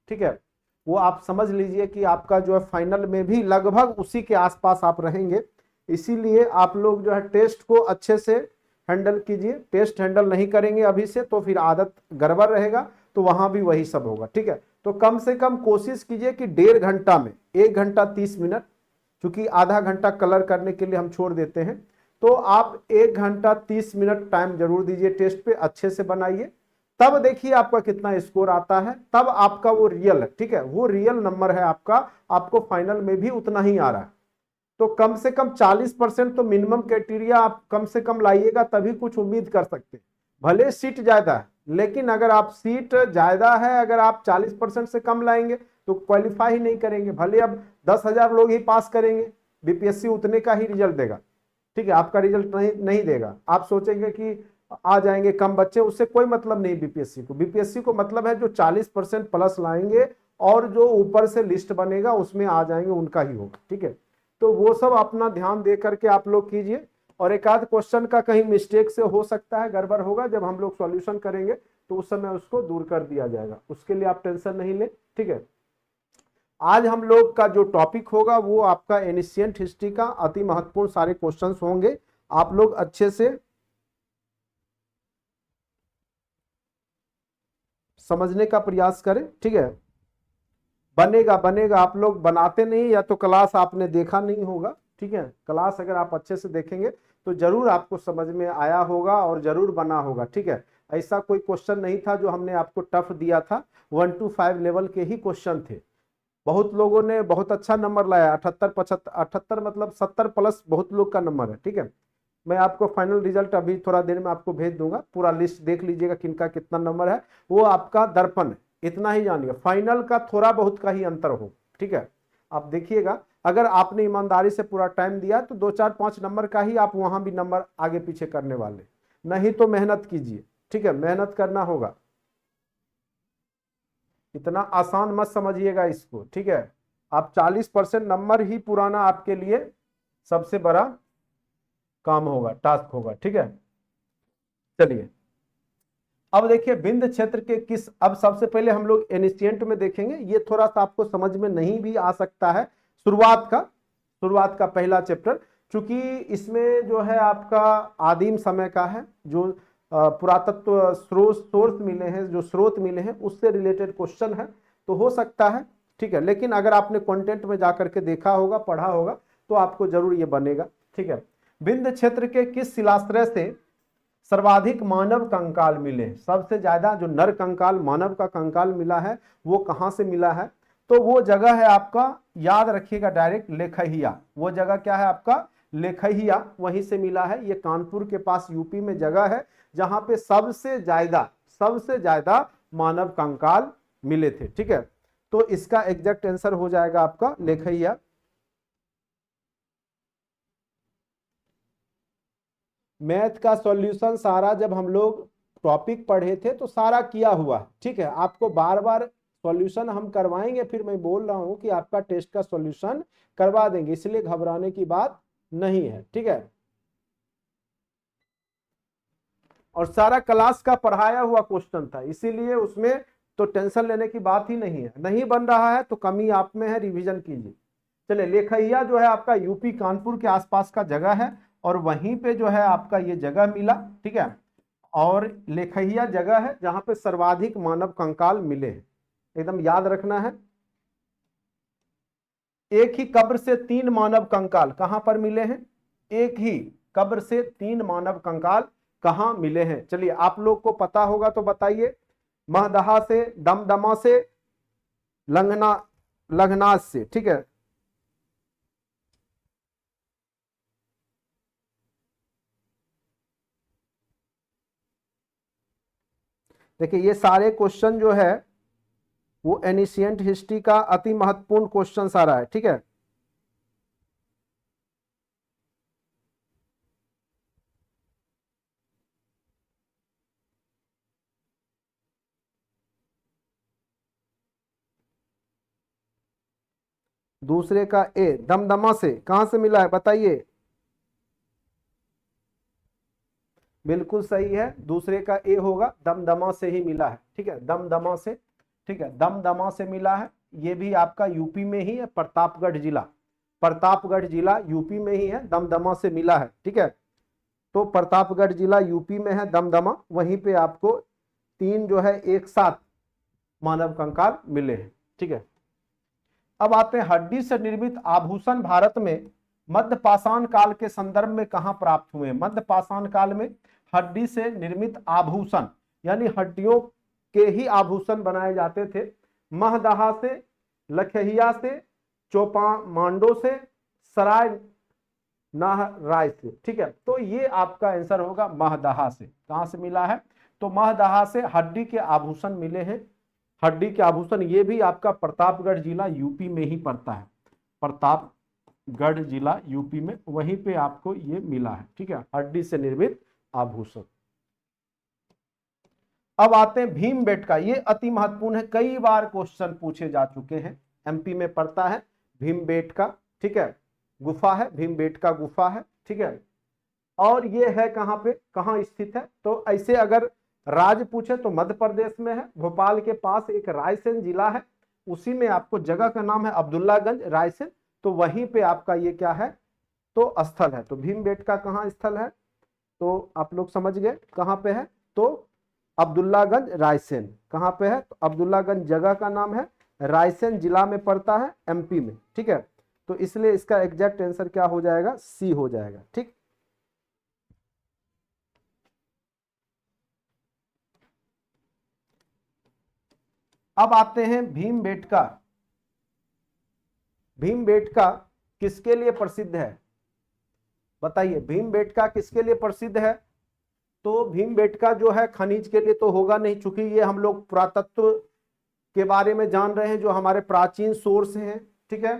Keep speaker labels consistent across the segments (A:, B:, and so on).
A: ठीक है, वो आप समझ लीजिए कि आपका जो है फाइनल में भी लगभग उसी के आसपास आप रहेंगे। इसीलिए आप लोग जो है टेस्ट को अच्छे से हैंडल कीजिए। टेस्ट हैंडल नहीं करेंगे अभी से तो फिर आदत गड़बड़ रहेगा, तो वहां भी वही सब होगा। ठीक है, तो कम से कम कोशिश कीजिए कि 1.5 घंटा में 1 घंटा 30 मिनट, क्योंकि आधा घंटा कलर करने के लिए हम छोड़ देते हैं, तो आप 1 घंटा 30 मिनट टाइम जरूर दीजिए टेस्ट पे, अच्छे से बनाइए। तब देखिए आपका कितना स्कोर आता है, तब आपका वो रियल है। ठीक है, वो रियल नंबर है आपका, आपको फाइनल में भी उतना ही आ रहा है। तो कम से कम 40% तो मिनिमम क्राइटेरिया आप कम से कम लाइएगा, तभी कुछ उम्मीद कर सकते हैं। भले सीट ज्यादा है, लेकिन अगर आप सीट ज्यादा है, अगर आप 40% से कम लाएंगे तो क्वालिफाई ही नहीं करेंगे। भले अब 10,000 लोग ही पास करेंगे, बीपीएससी उतने का ही रिजल्ट देगा। ठीक है, आपका रिजल्ट नहीं देगा। आप सोचेंगे कि आ जाएंगे कम बच्चे, उससे कोई मतलब नहीं बीपीएससी को। बीपीएससी को मतलब है जो 40% प्लस लाएंगे, और जो ऊपर से लिस्ट बनेगा उसमें आ जाएंगे, उनका ही होगा। ठीक है, तो वो सब अपना ध्यान दे करके आप लोग कीजिए। और एक आध क्वेश्चन का कहीं मिस्टेक से हो सकता है, गड़बड़ होगा, जब हम लोग सॉल्यूशन करेंगे तो उस समय उसको दूर कर दिया जाएगा, उसके लिए आप टेंशन नहीं ले। ठीक है, आज हम लोग का जो टॉपिक होगा वो आपका एनिशिएंट हिस्ट्री का अति महत्वपूर्ण सारे क्वेश्चंस होंगे। आप लोग अच्छे से समझने का प्रयास करें। ठीक है, बनेगा बनेगा, आप लोग बनाते नहीं, या तो क्लास आपने देखा नहीं होगा। ठीक है, क्लास अगर आप अच्छे से देखेंगे तो जरूर आपको समझ में आया होगा और जरूर बना होगा। ठीक है, ऐसा कोई क्वेश्चन नहीं था जो हमने आपको टफ दिया था, 1 to 5 लेवल के ही क्वेश्चन थे। बहुत लोगों ने बहुत अच्छा नंबर लाया, 78 मतलब 70 प्लस बहुत लोग का नंबर है। ठीक है, मैं आपको फाइनल रिजल्ट अभी थोड़ा देर में आपको भेज दूंगा, पूरा लिस्ट देख लीजिएगा किनका कितना नंबर है। वो आपका दर्पण है, इतना ही जानिए, फाइनल का थोड़ा बहुत का ही अंतर हो। ठीक है, आप देखिएगा, अगर आपने ईमानदारी से पूरा टाइम दिया तो 2 4 5 नंबर का ही आप वहां भी नंबर आगे पीछे करने वाले, नहीं तो मेहनत कीजिए। ठीक है, मेहनत करना होगा, इतना आसान मत समझिएगा इसको। ठीक है, आप 40% नंबर ही पुराना आपके लिए सबसे बड़ा काम होगा, टास्क होगा। ठीक है, चलिए अब देखिए बिंद क्षेत्र के किस, अब सबसे पहले हम लोग एनिशिएंट में देखेंगे। ये थोड़ा सा आपको समझ में नहीं भी आ सकता है, शुरुआत का पहला चैप्टर, चूंकि इसमें जो है आपका आदिम समय का है, जो पुरातत्व सोर्स मिले हैं, जो स्रोत मिले हैं, उससे रिलेटेड क्वेश्चन है, तो हो सकता है। ठीक है, लेकिन अगर आपने कंटेंट में जाकर के देखा होगा, पढ़ा होगा, तो आपको जरूर ये बनेगा। ठीक है, बिंद क्षेत्र के किस शिलाश्रय से सर्वाधिक मानव कंकाल मिले हैं? सबसे ज्यादा जो नर कंकाल, मानव का कंकाल मिला है, वो कहां से मिला है? तो वो जगह है आपका, याद रखिएगा डायरेक्ट, लेखहिया। वो जगह क्या है आपका? लेखहिया, वहीं से मिला है। ये कानपुर के पास यूपी में जगह है जहां पे सबसे ज्यादा मानव कंकाल मिले थे। ठीक है, तो इसका एग्जैक्ट आंसर हो जाएगा आपका लेखहिया। मैथ का सॉल्यूशन सारा जब हम लोग टॉपिक पढ़े थे तो सारा किया हुआ है। ठीक है, आपको बार बार सॉल्यूशन हम करवाएंगे, फिर मैं बोल रहा हूं कि आपका टेस्ट का सॉल्यूशन करवा देंगे, इसलिए घबराने की बात नहीं है। ठीक है, और सारा क्लास का पढ़ाया हुआ क्वेश्चन था, इसीलिए उसमें तो टेंशन लेने की बात ही नहीं है। नहीं बन रहा है तो कमी आप में है, रिवीजन कीजिए। चलिए, लेखैया जो है आपका यूपी कानपुर के आसपास का जगह है, और वहीं पे जो है आपका ये जगह मिला। ठीक है, और लेखहिया जगह है जहां पे सर्वाधिक मानव कंकाल मिले हैं, एकदम याद रखना है। एक ही कब्र से 3 मानव कंकाल कहां पर मिले हैं? एक ही कब्र से 3 मानव कंकाल कहां मिले हैं? चलिए, आप लोग को पता होगा तो बताइए। महदहा से, दमदमा से, लंगना लंगनाथ से। ठीक है, देखिए ये सारे क्वेश्चन जो है वो एनिशिएंट हिस्ट्री का अति महत्वपूर्ण क्वेश्चन सारा है। ठीक है, दूसरे का ए, दमदमा से कहां से मिला है बताइए? बिल्कुल सही है, दूसरे का ए होगा, दमदमा से ही मिला है। ठीक है, दमदमा से। ठीक है, दमदमा से मिला है, ये भी आपका यूपी में ही है, प्रतापगढ़ जिला, प्रतापगढ़ जिला यूपी में ही है, दमदमा से मिला है। ठीक है, तो प्रतापगढ़ जिला यूपी में है, दमदमा, वहीं पे आपको 3 जो है एक साथ मानव कंकाल मिले हैं। ठीक है, अब आते हैं हड्डी से निर्मित आभूषण भारत में मध्य पाषाण काल के संदर्भ में कहां प्राप्त हुए? मध्य पाषाण काल में हड्डी से निर्मित आभूषण यानी हड्डियों के ही आभूषण बनाए जाते थे, महदहा से, लखहिया से, चौपा मांडो से, सराय नाहराय से। ठीक है, तो ये आपका आंसर होगा महदहा से। कहां से मिला है? तो महदहा से हड्डी के आभूषण मिले हैं। हड्डी के आभूषण, ये भी आपका प्रतापगढ़ जिला यूपी में ही पड़ता है, प्रतापगढ़ जिला यूपी में, वहीं पे आपको ये मिला है। ठीक है, हड्डी से निर्मित आभूषण। अब आते हैं भीमबेटका, ये अति महत्वपूर्ण है, कई बार क्वेश्चन पूछे जा चुके हैं, एमपी में पड़ता है भीमबेटका। ठीक है, गुफा है, भीमबेटका गुफा है। ठीक है, और ये है कहां पे, कहां स्थित है? तो ऐसे अगर राज्य पूछे तो मध्य प्रदेश में है, भोपाल के पास एक रायसेन जिला है, उसी में आपको जगह का नाम है अब्दुल्लागंज रायसेन, तो वहीं पे आपका ये क्या है, तो स्थल है। तो भीमबेटका कहाँ स्थल है? तो आप लोग समझ गए कहां पे है, तो अब्दुल्लागंज रायसेन। कहां पे है? तो अब्दुल्लागंज जगह का नाम है, रायसेन जिला में पड़ता है, एमपी में। ठीक है, तो इसलिए इसका एग्जैक्ट आंसर क्या हो जाएगा? सी हो जाएगा। ठीक, अब आते हैं भीमबेटका। भीमबेटका किसके लिए प्रसिद्ध है? बताइए, भीमबेटका किसके लिए प्रसिद्ध है? तो भीमबेटका जो है खनिज के लिए तो होगा नहीं, चूंकि ये हम लोग पुरातत्व के बारे में जान रहे हैं, जो हमारे प्राचीन सोर्स हैं। ठीक है,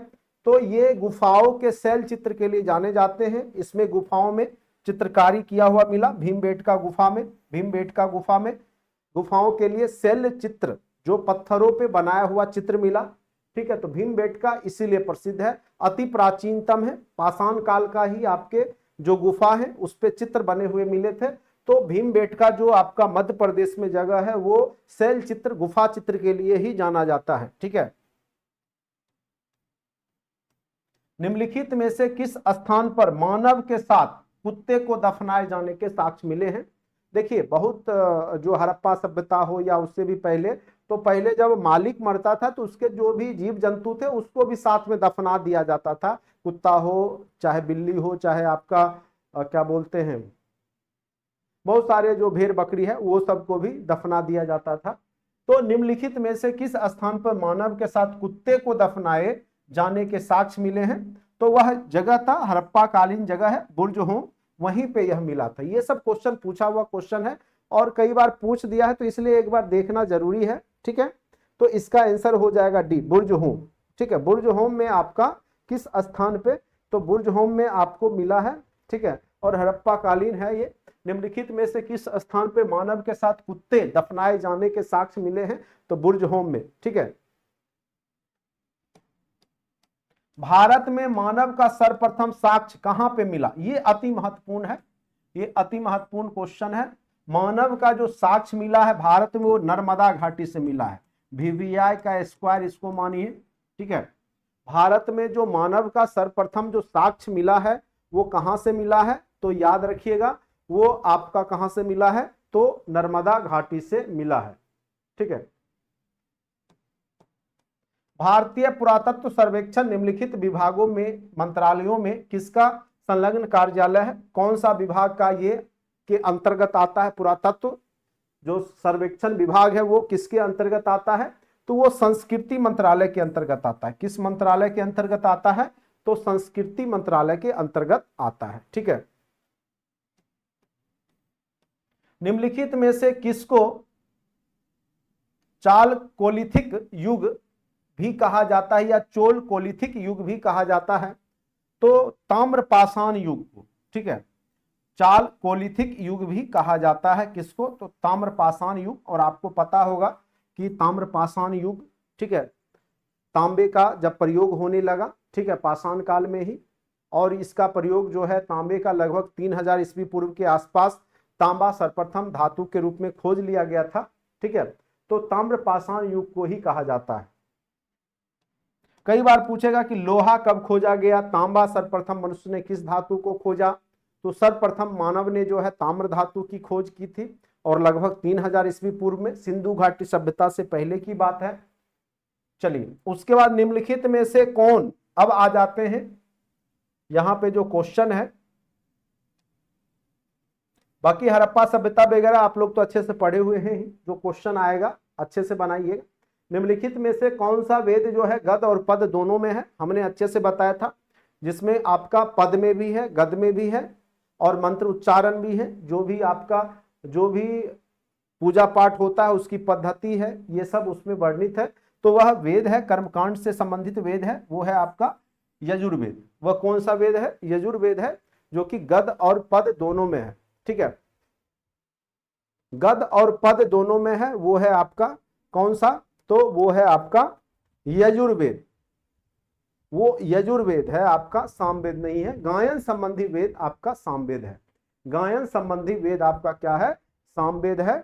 A: तो ये गुफाओं के शैल चित्र के लिए जाने जाते हैं। इसमें गुफाओं में चित्रकारी किया हुआ मिला, भीमबेटका गुफा में, भीमबेटका गुफा में गुफाओं के लिए शैल चित्र, जो पत्थरों पे बनाया हुआ चित्र मिला। ठीक है, तो भीमबेटका इसीलिए प्रसिद्ध है, अति प्राचीनतम है, पाषाण काल का ही आपके जो गुफा है उस पे चित्र बने हुए मिले थे। तो भीमबेटका जो आपका मध्य प्रदेश में जगह है वो शैल चित्र, गुफा चित्र के लिए ही जाना जाता है। ठीक है, निम्नलिखित में से किस स्थान पर मानव के साथ कुत्ते को दफनाए जाने के साक्ष्य मिले हैं? देखिए, बहुत जो हड़प्पा सभ्यता हो या उससे भी पहले, तो पहले जब मालिक मरता था तो उसके जो भी जीव जंतु थे उसको भी साथ में दफना दिया जाता था, कुत्ता हो चाहे बिल्ली हो चाहे आपका क्या बोलते हैं, बहुत सारे जो भेड़ बकरी है वो सबको भी दफना दिया जाता था। तो निम्नलिखित में से किस स्थान पर मानव के साथ कुत्ते को दफनाए जाने के साक्ष्य मिले हैं? तो वह जगह था हड़प्पा कालीन जगह है, बुर्ज हो, वहीं पे यह मिला था। ये सब क्वेश्चन पूछा हुआ क्वेश्चन है और कई बार पूछ दिया है, तो इसलिए एक बार देखना जरूरी है। ठीक है, तो इसका आंसर हो जाएगा डी, बुर्ज होम। ठीक है, बुर्ज होम में आपका किस स्थान पे? तो बुर्ज होम में आपको मिला है। ठीक है, और हड़प्पा कालीन है ये। निम्नलिखित में से किस स्थान पे मानव के साथ कुत्ते दफनाए जाने के साक्ष्य मिले हैं? तो बुर्ज होम में। ठीक है, भारत में मानव का सर्वप्रथम साक्ष्य कहां पे मिला? ये अति महत्वपूर्ण है, ये अति महत्वपूर्ण क्वेश्चन है। मानव का जो साक्ष्य मिला है भारत में वो नर्मदा घाटी से मिला है, VVI का स्क्वायर इसको मानिए। ठीक है, भारत में जो मानव का सर्वप्रथम जो साक्ष्य मिला है वो कहां से मिला है? तो याद रखिएगा, वो आपका कहां से मिला है? तो नर्मदा घाटी से मिला है। ठीक है, भारतीय पुरातत्व सर्वेक्षण निम्नलिखित विभागों में, मंत्रालयों में किसका संलग्न कार्यालय है? कौन सा विभाग का ये के अंतर्गत आता है? पुरातत्व जो सर्वेक्षण विभाग है वो किसके अंतर्गत आता है? तो वो संस्कृति मंत्रालय के अंतर्गत आता है। किस मंत्रालय के अंतर्गत आता है? तो संस्कृति मंत्रालय के अंतर्गत आता है। ठीक है, निम्नलिखित में से किसको चालकोलिथिक युग भी कहा जाता है या चोलकोलिथिक युग भी कहा जाता है? तो ताम्रपाषाण युग को। ठीक है, चालकोलिथिक युग भी कहा जाता है किसको? तो ताम्रपाषाण युग। और आपको पता होगा कि ताम्रपाषाण युग, ठीक है, तांबे का जब प्रयोग होने लगा, ठीक है, पाषाण काल में ही, और इसका प्रयोग जो है तांबे का लगभग 3000 ईस्वी पूर्व के आसपास तांबा सर्वप्रथम धातु के रूप में खोज लिया गया था। ठीक है, तो ताम्र पाषाण युग को ही कहा जाता है। कई बार पूछेगा कि लोहा कब खोजा गया, तांबा सर्वप्रथम मनुष्य ने किस धातु को खोजा, तो सर्वप्रथम मानव ने जो है ताम्र धातु की खोज की थी और लगभग 3000 ईस्वी पूर्व में, सिंधु घाटी सभ्यता से पहले की बात है। चलिए उसके बाद निम्नलिखित में से कौन, अब आ जाते हैं यहां पे जो क्वेश्चन है, बाकी हड़प्पा सभ्यता वगैरह आप लोग तो अच्छे से पढ़े हुए हैं, जो क्वेश्चन आएगा अच्छे से बनाइएगा। निम्नलिखित में से कौन सा वेद जो है गद और पद दोनों में है, हमने अच्छे से बताया था, जिसमें आपका पद में भी है गद में भी है और मंत्र उच्चारण भी है, जो भी पूजा पाठ होता है उसकी पद्धति है, ये सब उसमें वर्णित है। तो वह वेद है, कर्मकांड से संबंधित वेद है, वो है आपका यजुर्वेद। वह कौन सा वेद है? यजुर्वेद है, जो कि गद और पद दोनों में है। ठीक है, गद और पद दोनों में है, वो है आपका कौन सा? तो वो है आपका यजुर्वेद। वो यजुर्वेद है आपका, सामवेद नहीं है। गायन संबंधी वेद आपका सामवेद है। गायन संबंधी वेद आपका क्या है? सामवेद है।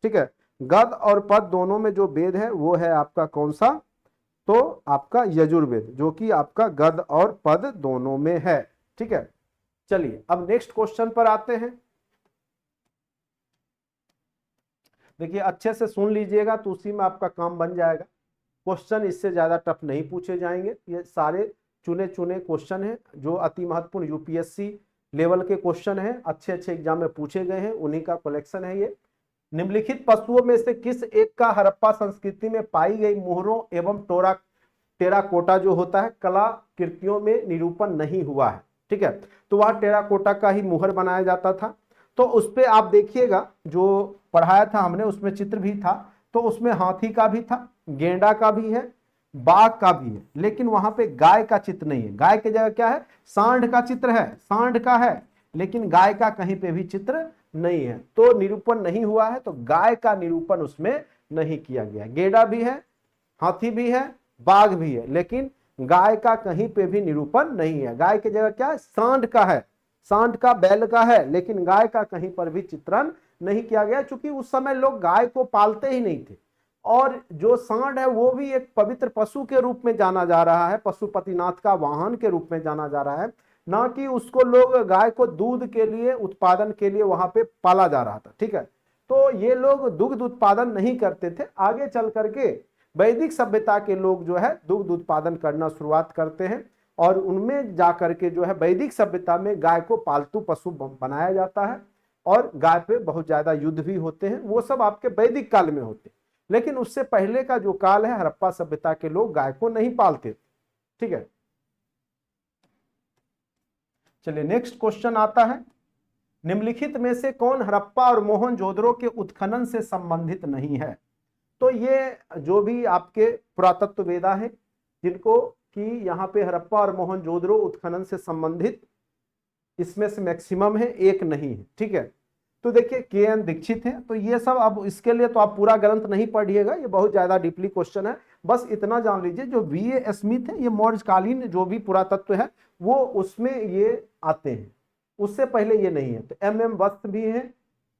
A: ठीक है, गद और पद दोनों में जो वेद है वो है आपका कौन सा? तो आपका यजुर्वेद, जो कि आपका गद और पद दोनों में है। ठीक है, चलिए अब नेक्स्ट क्वेश्चन पर आते हैं। देखिए अच्छे से सुन लीजिएगा तो उसी में आपका काम बन जाएगा। क्वेश्चन इससे ज्यादा टफ नहीं पूछे जाएंगे, ये सारे चुने चुने क्वेश्चन हैं जो अति महत्वपूर्ण यूपीएससी लेवल के क्वेश्चन हैं, अच्छे अच्छे एग्जाम में पूछे गए हैं, उन्हीं का कलेक्शन है ये। निम्नलिखित पशुओं में से किस एक का हड़प्पा संस्कृति में पाई गई मोहरों एवं टेराकोटा जो होता है कलाकृतियों में निरूपण नहीं हुआ है? ठीक है, तो वह टेराकोटा का ही मुहर बनाया जाता था। तो उस पे आप देखिएगा जो पढ़ाया था हमने, उसमें चित्र भी था, तो उसमें हाथी का भी था, गेंडा का भी है, बाघ का भी है, लेकिन वहां पे गाय का चित्र नहीं है। गाय की जगह क्या है? सांड का चित्र है, सांड का है, लेकिन गाय का कहीं पे भी चित्र नहीं है, तो निरूपण नहीं हुआ है। तो गाय का निरूपण उसमें नहीं किया गया। गेंडा भी है, हाथी भी है, बाघ भी है, लेकिन गाय का कहीं पे भी निरूपण नहीं है। गाय की जगह क्या है? सांड का है, सांड का, बैल का है, लेकिन गाय का कहीं पर भी चित्रण नहीं किया गया, क्योंकि उस समय लोग गाय को पालते ही नहीं थे। और जो सांड है वो भी एक पवित्र पशु के रूप में जाना जा रहा है, पशुपतिनाथ का वाहन के रूप में जाना जा रहा है, ना कि उसको लोग गाय को दूध के लिए, उत्पादन के लिए वहां पे पाला जा रहा था। ठीक है, तो ये लोग दुग्ध उत्पादन नहीं करते थे। आगे चल करके वैदिक सभ्यता के लोग जो है दुग्ध उत्पादन करना शुरुआत करते हैं, और उनमें जाकर के जो है वैदिक सभ्यता में गाय को पालतू पशु बनाया जाता है, और गाय पे बहुत ज्यादा युद्ध भी होते हैं। वो सब आपके वैदिक काल में होते हैं, लेकिन उससे पहले का जो काल है, हड़प्पा सभ्यता के लोग गाय को नहीं पालते थे। ठीक है, चलिए नेक्स्ट क्वेश्चन आता है। निम्नलिखित में से कौन हड़प्पा और मोहनजोदड़ो के उत्खनन से संबंधित नहीं है? तो ये जो भी आपके पुरातत्व वेदा है, जिनको कि यहाँ पे हड़प्पा और मोहनजोदड़ो उत्खनन से संबंधित, इसमें से मैक्सिमम है, एक नहीं है। ठीक है, तो देखिए के.एन. दीक्षित है। तो ये सब, अब इसके लिए तो आप पूरा ग्रंथ नहीं पढ़िएगा, ये बहुत ज्यादा डीपली क्वेश्चन है। बस इतना जान लीजिए जो V.A. स्मिथ है, ये मौर्यकालीन जो भी पुरातत्व है वो उसमें ये आते हैं, उससे पहले ये नहीं है। तो M.M. वस्त भी है,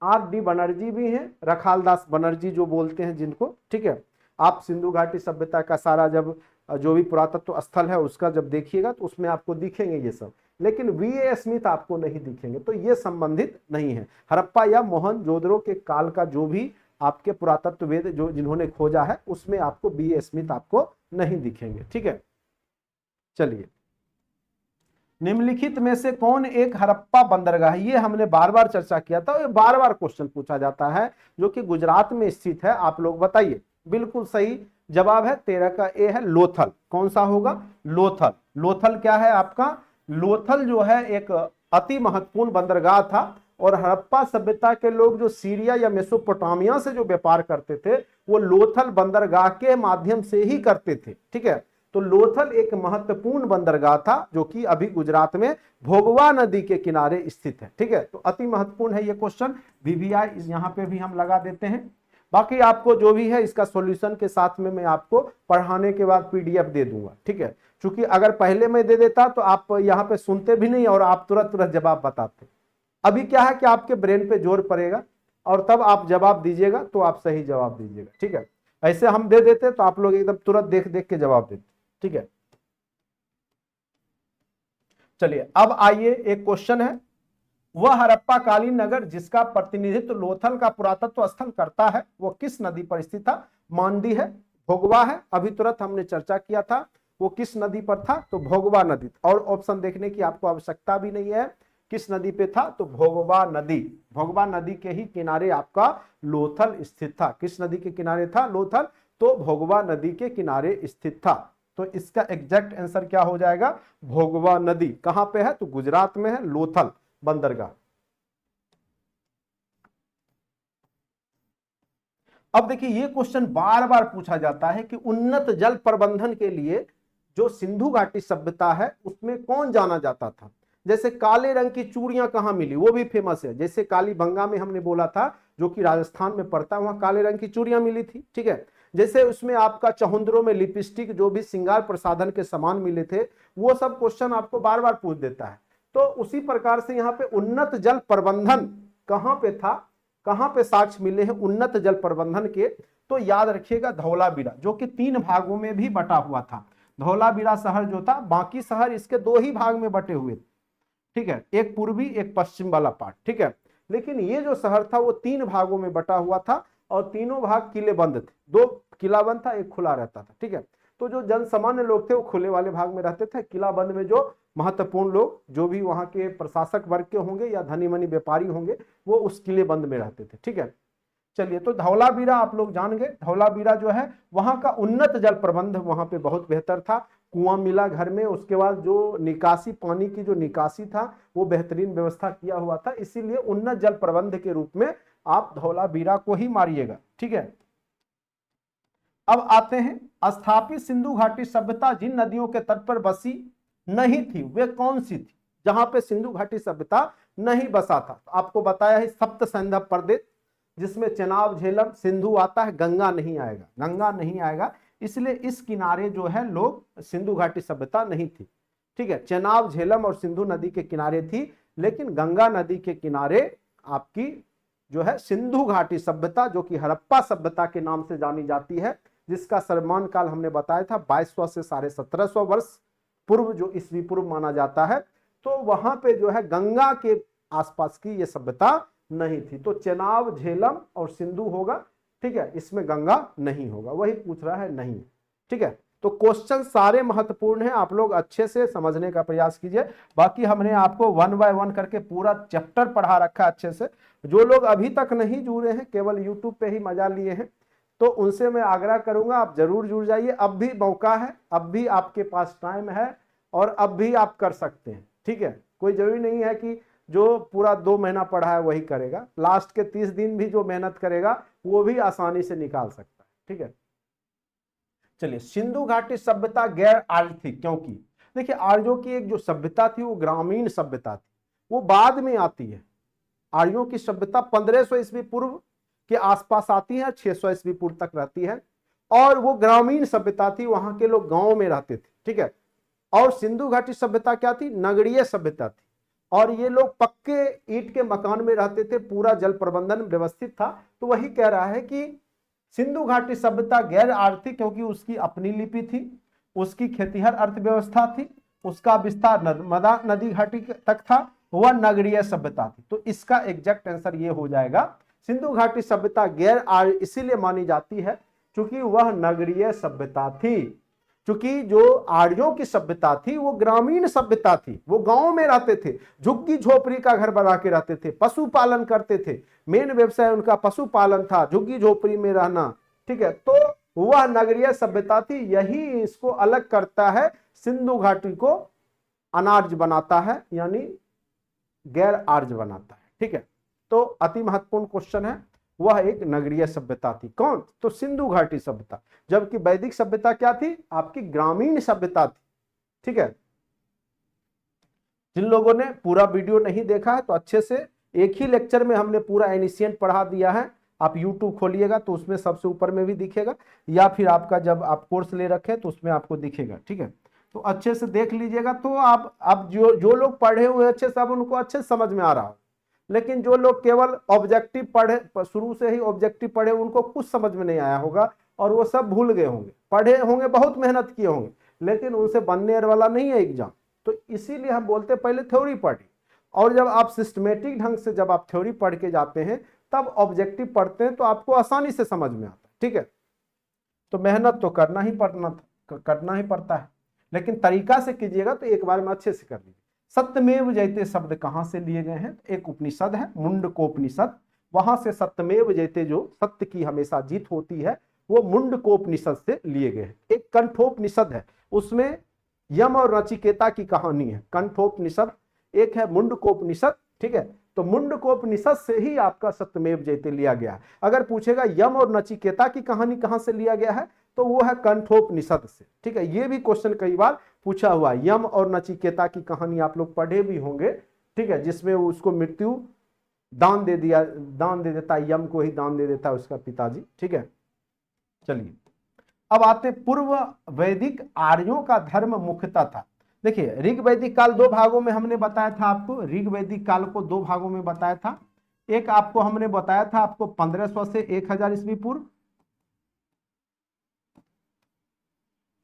A: R.D. बनर्जी भी है, रखालदास बनर्जी जो बोलते हैं जिनको। ठीक है, आप सिंधु घाटी सभ्यता का सारा जब जो भी पुरातत्व स्थल है उसका जब देखिएगा तो उसमें आपको दिखेंगे ये सब, लेकिन V.A. स्मिथ आपको नहीं दिखेंगे। तो ये संबंधित नहीं है। हड़प्पा या मोहनजोदड़ो के काल का जो भी आपके पुरातत्व वेद जो जिन्होंने खोजा है उसमें आपको V.A. स्मिथ आपको नहीं दिखेंगे। ठीक है, चलिए निम्नलिखित में से कौन एक हड़प्पा बंदरगाह, ये हमने बार बार चर्चा किया था, ये बार बार क्वेश्चन पूछा जाता है, जो कि गुजरात में स्थित है। आप लोग बताइए। बिल्कुल सही जवाब है 13 का ए है लोथल। कौन सा होगा? लोथल। लोथल क्या है आपका? लोथल जो है एक अति महत्वपूर्ण बंदरगाह था, और हड़प्पा सभ्यता के लोग जो सीरिया या मेसोपोटामिया से जो व्यापार करते थे वो लोथल बंदरगाह के माध्यम से ही करते थे। ठीक है, तो लोथल एक महत्वपूर्ण बंदरगाह था जो कि अभी गुजरात में भोगवा नदी के किनारे स्थित है। ठीक है, तो अति महत्वपूर्ण है ये क्वेश्चन। VVI यहाँ पे भी हम लगा देते हैं। बाकी आपको जो भी है इसका सॉल्यूशन के साथ में मैं आपको पढ़ाने के बाद PDF दे दूंगा। ठीक है, क्योंकि अगर पहले मैं दे देता तो आप यहाँ पे सुनते भी नहीं और आप तुरंत तुरंत जवाब बताते। अभी क्या है कि आपके ब्रेन पे जोर पड़ेगा, और तब आप जवाब दीजिएगा तो आप सही जवाब दीजिएगा, ठीक है। ऐसे हम दे देते तो आप लोग एकदम तुरंत देख देख के जवाब देते, ठीक है। चलिए अब आइए, एक क्वेश्चन है, वह हड़प्पा कालीन नगर जिसका प्रतिनिधित्व लोथल का पुरातत्व स्थल करता है वो किस नदी पर स्थित था? मांडी है, भोगवा है, अभी तुरंत हमने चर्चा किया था। वो किस नदी पर था? तो भोगवा नदी। और ऑप्शन देखने की आपको आवश्यकता भी नहीं है, किस नदी पे था? तो भोगवा नदी। भोगवा नदी के ही किनारे आपका लोथल स्थित था। किस नदी के किनारे था लोथल? तो भोगवा नदी के किनारे स्थित था। तो इसका एग्जैक्ट आंसर क्या हो जाएगा? भोगवा नदी। कहां पे है? तो गुजरात में है, लोथल बंदरगाह। अब देखिए ये क्वेश्चन बार बार पूछा जाता है कि उन्नत जल प्रबंधन के लिए जो सिंधु घाटी सभ्यता है उसमें कौन जाना जाता था? जैसे काले रंग की चूड़ियां कहां मिली, वो भी फेमस है। जैसे कालीबंगा में हमने बोला था, जो कि राजस्थान में पड़ता है, वहां काले रंग की चूड़ियां मिली थी, ठीक है। जैसे उसमें आपका चहुंदरों में लिपस्टिक, जो भी श्रृंगार प्रसाधन के सामान मिले थे, वो सब क्वेश्चन आपको बार बार पूछ देता है। तो उसी प्रकार से यहाँ पे उन्नत जल प्रबंधन कहां पे था, कहां पे साक्ष्य मिले हैं उन्नत जल प्रबंधन के? तो याद रखिएगा धौलावीरा, जो कि 3 भागों में भी बटा हुआ था। धौलावीरा शहर जो था, बाकी शहर इसके 2 ही भाग में बटे हुए थे, ठीक है, एक पूर्वी एक पश्चिम वाला पार्ट, ठीक है। लेकिन ये जो शहर था वो 3 भागों में बटा हुआ था और तीनों भाग किले बंद थे। 2 किला बंद था, एक खुला रहता था, ठीक है। तो जो जन सामान्य लोग थे वो खुले वाले भाग में रहते थे। किला बंद में जो महत्वपूर्ण लोग, जो भी वहां के प्रशासक वर्ग के होंगे या धनी मनी व्यापारी होंगे, वो उस किले बंद में रहते थे, ठीक है। चलिए, तो धौलावीरा आप लोग जान गए। धौलावीरा जो है वहां का उन्नत जल प्रबंध वहां पे बहुत बेहतर था। कुआं मिला घर में, उसके बाद जो निकासी, पानी की जो निकासी था वो बेहतरीन व्यवस्था किया हुआ था। इसीलिए उन्नत जल प्रबंध के रूप में आप धौलावीरा को ही मारिएगा, ठीक है। अब आते हैं, स्थापित सिंधु घाटी सभ्यता जिन नदियों के तट पर बसी नहीं थी वे कौन सी थी? जहां पे सिंधु घाटी सभ्यता नहीं बसा था, तो आपको बताया है सप्त सैंधव प्रदेश, जिसमें चेनाब, झेलम, सिंधु आता है, गंगा नहीं आएगा, गंगा नहीं आएगा। इसलिए इस किनारे जो है लोग, सिंधु घाटी सभ्यता नहीं थी, ठीक है। चेनाब, झेलम और सिंधु नदी के किनारे थी, लेकिन गंगा नदी के किनारे आपकी जो है सिंधु घाटी सभ्यता, जो कि हड़प्पा सभ्यता के नाम से जानी जाती है, जिसका सर्वमान काल हमने बताया था 2200 से 1750 वर्ष पूर्व, जो ईस्वी पूर्व माना जाता है। तो वहां पे जो है गंगा के आसपास की ये सभ्यता नहीं थी। तो चेनाब, झेलम और सिंधु होगा, ठीक है, इसमें गंगा नहीं होगा, वही पूछ रहा है, नहीं, ठीक है। तो क्वेश्चन सारे महत्वपूर्ण हैं, आप लोग अच्छे से समझने का प्रयास कीजिए। बाकी हमने आपको 1 बाय 1 करके पूरा चैप्टर पढ़ा रखा है अच्छे से। जो लोग अभी तक नहीं जुड़े हैं, केवल यूट्यूब पे ही मजा लिए हैं, तो उनसे मैं आग्रह करूंगा आप जरूर जुड़ जाइए। अब भी मौका है, अब भी आपके पास टाइम है और अब भी आप कर सकते हैं, ठीक है। कोई जरूरी नहीं है कि जो पूरा 2 महीना पढ़ा है वही करेगा। लास्ट के 30 दिन भी जो मेहनत करेगा वो भी आसानी से निकाल सकता है, ठीक है। चलिए, सिंधु घाटी सभ्यता गैर आर्य थी क्योंकि देखिए, आर्यों की एक जो सभ्यता थी वो ग्रामीण सभ्यता थी, वो बाद में आती है। आर्यों की सभ्यता 1500 ईस्वी पूर्व के आसपास आती है, 600 ईस्वी पूर्व तक रहती है, और वो ग्रामीण सभ्यता थी, वहां के लोग गांव में रहते थे, ठीक है। और सिंधु घाटी सभ्यता क्या थी? नगरीय सभ्यता थी, और ये लोग पक्के ईंट के मकान में रहते थे, पूरा जल प्रबंधन व्यवस्थित था। तो वही कह रहा है कि सिंधु घाटी सभ्यता गैर आर्थिक क्योंकि उसकी अपनी लिपि थी, उसकी खेतीहर अर्थव्यवस्था थी, उसका विस्तार नर्मदा नदी घाटी तक था, वह नगरीय सभ्यता थी। तो इसका एग्जैक्ट आंसर ये हो जाएगा, सिंधु घाटी सभ्यता गैर आर्य इसीलिए मानी जाती है क्योंकि वह नगरीय सभ्यता थी। क्योंकि जो आर्यों की सभ्यता थी वो ग्रामीण सभ्यता थी, वो गांव में रहते थे, झुग्गी झोपड़ी का घर बना के रहते थे, पशुपालन करते थे, मेन व्यवसाय उनका पशुपालन था, झुग्गी झोपड़ी में रहना, ठीक है। तो वह नगरीय सभ्यता थी, यही इसको अलग करता है, सिंधु घाटी को अनार्य बनाता है, यानी गैर आर्य बनाता है, ठीक है। तो अति महत्वपूर्ण क्वेश्चन है, वह एक नगरीय सभ्यता थी, कौन? तो सिंधु घाटी सभ्यता। जबकि वैदिक सभ्यता क्या थी? आपकी ग्रामीण सभ्यता थी, ठीक है। जिन लोगों ने पूरा वीडियो नहीं देखा है तो अच्छे से एक ही लेक्चर में हमने पूरा एनिशिएंट पढ़ा दिया है, आप YouTube खोलिएगा तो उसमें सबसे ऊपर में भी दिखेगा, या फिर आपका जब आप कोर्स ले रखे तो उसमें आपको दिखेगा, ठीक है। तो अच्छे से देख लीजिएगा, तो आप जो लोग पढ़े हुए अच्छे से, अब उनको अच्छे से समझ में आ रहा हो। लेकिन जो लोग केवल ऑब्जेक्टिव पढ़े, शुरू से ही ऑब्जेक्टिव पढ़े, उनको कुछ समझ में नहीं आया होगा और वो सब भूल गए होंगे। पढ़े होंगे, बहुत मेहनत किए होंगे, लेकिन उनसे बनने वाला नहीं है एग्जाम। तो इसीलिए हम बोलते पहले थ्योरी पढ़ी, और जब आप सिस्टमेटिक ढंग से जब आप थ्योरी पढ़ के जाते हैं तब ऑब्जेक्टिव पढ़ते हैं तो आपको आसानी से समझ में आता है। ठीक है, तो मेहनत तो करना ही पड़ता है, लेकिन तरीका से कीजिएगा तो एक बार में अच्छे से कर लीजिए। सत्यमेव जयते शब्द कहां से लिए गए हैं? एक उपनिषद है, मुंडकोपनिषद, वहां से सत्यमेव जयते, जो सत्य की हमेशा जीत होती है, वो मुंडकोपनिषद से लिए गए हैं। एक कंठोपनिषद है, उसमें यम और नचिकेता की कहानी है। कंठोपनिषद एक है, मुंडकोपनिषद। ठीक है, तो मुंडकोपनिषद से ही आपका सत्यमेव जयते लिया गया है। अगर पूछेगा यम और नचिकेता की कहानी कहां से लिया गया है, तो वो है कंठोपनिषद से। ठीक है, ये भी क्वेश्चन कई बार पूछा हुआ। यम और नचिकेता की कहानी आप लोग पढ़े भी होंगे। ठीक है, जिसमें उसको मृत्यु दान दे देता है, यम को ही दान दे देता है उसका पिताजी। ठीक है, चलिए अब आते, पूर्व वैदिक आर्यों का धर्म मुख्यतः था। देखिए, ऋग वैदिक काल दो भागों में हमने बताया था आपको, ऋग वैदिक काल को दो भागों में बताया था। एक आपको हमने बताया था आपको 1500 से 1000 ईस्वी पूर्व,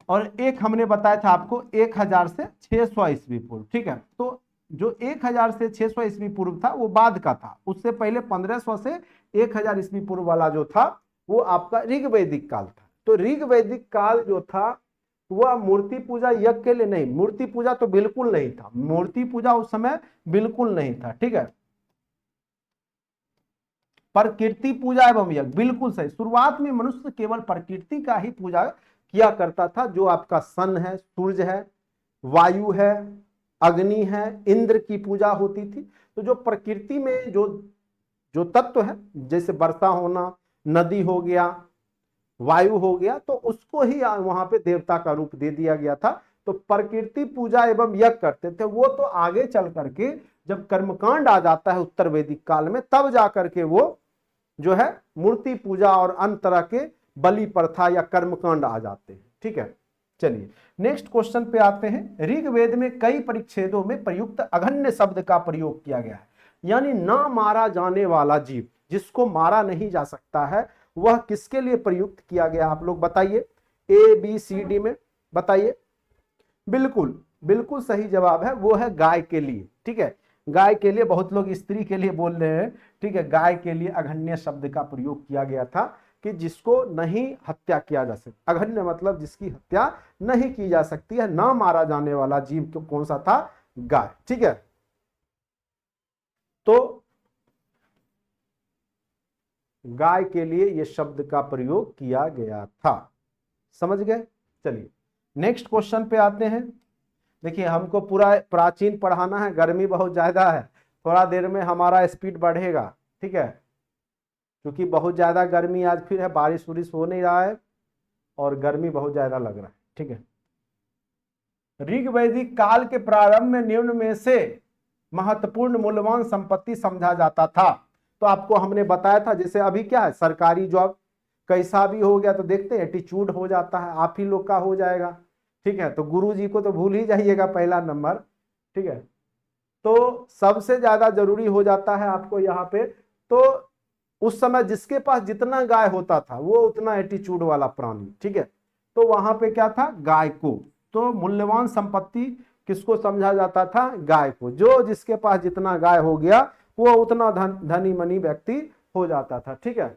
A: और एक हमने बताया था आपको 1000 से 600 ईस्वी पूर्व। ठीक है, तो जो 1000 से 600 ईस्वी पूर्व था वो बाद का था, उससे पहले 1500 से 1000 ईस्वी पूर्व वाला जो था वो आपका ऋग वैदिक काल था। तो ऋग वैदिक काल जो था वह मूर्ति पूजा यज्ञ के लिए नहीं, मूर्ति पूजा तो बिल्कुल नहीं था, मूर्ति पूजा उस समय बिल्कुल नहीं था। ठीक है, प्रकृति पूजा एवं यज्ञ, बिल्कुल सही। शुरुआत में मनुष्य केवल प्रकृति का ही पूजा किया करता था, जो आपका सन है, सूर्य है, वायु है, अग्नि है, इंद्र की पूजा होती थी। तो जो प्रकृति में जो तत्व है, जैसे वर्षा होना, नदी हो गया, वायु हो गया, तो उसको ही वहां पे देवता का रूप दे दिया गया था। तो प्रकृति पूजा एवं यज्ञ करते थे। वो तो आगे चल करके जब कर्मकांड आ जाता है उत्तर वैदिक काल में, तब जा करके वो जो है मूर्ति पूजा और अन्य तरह के बलि प्रथा या कर्मकांड आ जाते हैं। ठीक है, चलिए नेक्स्ट क्वेश्चन पे आते हैं। ऋग्वेद में कई परिच्छेदों में प्रयुक्त अघन्य शब्द का प्रयोग किया गया है, यानी ना मारा जाने वाला जीव, जिसको मारा नहीं जा सकता है, वह किसके लिए प्रयुक्त किया गया? आप लोग बताइए, ए बी सी डी में बताइए। बिल्कुल बिल्कुल सही जवाब है, वो है गाय के लिए। ठीक है, गाय के लिए, बहुत लोग स्त्री के लिए बोल रहे हैं। ठीक है, गाय के लिए अघन्य शब्द का प्रयोग किया गया था कि जिसको नहीं हत्या किया जा सकता। अघन्य मतलब जिसकी हत्या नहीं की जा सकती है, ना मारा जाने वाला जीव तो कौन सा था? गाय। ठीक है, तो गाय के लिए यह शब्द का प्रयोग किया गया था। समझ गए? चलिए नेक्स्ट क्वेश्चन पे आते हैं। देखिए, हमको पूरा प्राचीन पढ़ाना है, गर्मी बहुत ज्यादा है, थोड़ा देर में हमारा स्पीड बढ़ेगा। ठीक है, क्योंकि बहुत ज्यादा गर्मी आज फिर है, बारिश वारिश हो नहीं रहा है और गर्मी बहुत ज्यादा लग रहा है। ठीक है, ऋग वैदिक काल के प्रारंभ में निम्न में से महत्वपूर्ण मूल्यवान संपत्ति समझा जाता था। तो आपको हमने बताया था, जैसे अभी क्या है, सरकारी जॉब कैसा भी हो गया तो देखते हैं एटीट्यूड हो जाता है, आप ही लोग का हो जाएगा। ठीक है, तो गुरु जी को तो भूल ही जाइएगा, पहला नंबर। ठीक है, तो सबसे ज्यादा जरूरी हो जाता है आपको यहाँ पे। तो उस समय जिसके पास जितना गाय होता था वो उतना एटीट्यूड वाला प्राणी। ठीक है, तो वहां पे क्या था? गाय को। तो मूल्यवान संपत्ति किसको समझा जाता था? गाय को। जो जिसके पास जितना गाय हो गया वो उतना धनी मनी व्यक्ति हो जाता था। ठीक है,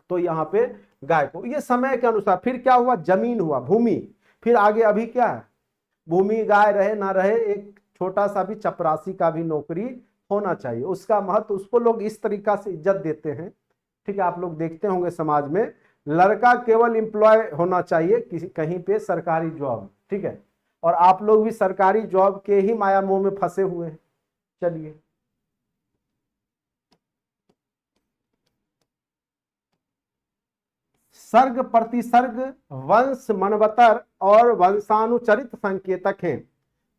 A: तो यहाँ पे गाय को। ये समय के अनुसार फिर क्या हुआ? जमीन हुआ, भूमि। फिर आगे अभी क्या है? भूमि, गाय रहे ना रहे, एक छोटा सा भी चपरासी का भी नौकरी होना चाहिए, उसका महत्व, उसको लोग इस तरीका से इज्जत देते हैं। ठीक है, आप लोग देखते होंगे समाज में, लड़का केवल एम्प्लॉय होना चाहिए किसी कहीं पे सरकारी जॉब। ठीक है, और आप लोग भी सरकारी जॉब के ही माया मोह में फंसे हुए हैं। चलिए सर्ग प्रतिसर्ग वंश मनवतर और वंशानुचरित संकेतक हैं।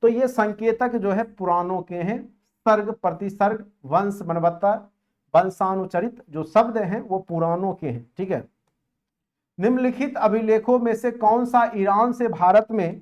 A: तो ये संकेतक जो है पुराणों के हैं। सर्ग प्रतिसर्ग वंश मनवतर वंशानुचरित जो शब्द हैं वो पुराणों के हैं। ठीक है, निम्नलिखित अभिलेखों में से कौन सा ईरान से भारत में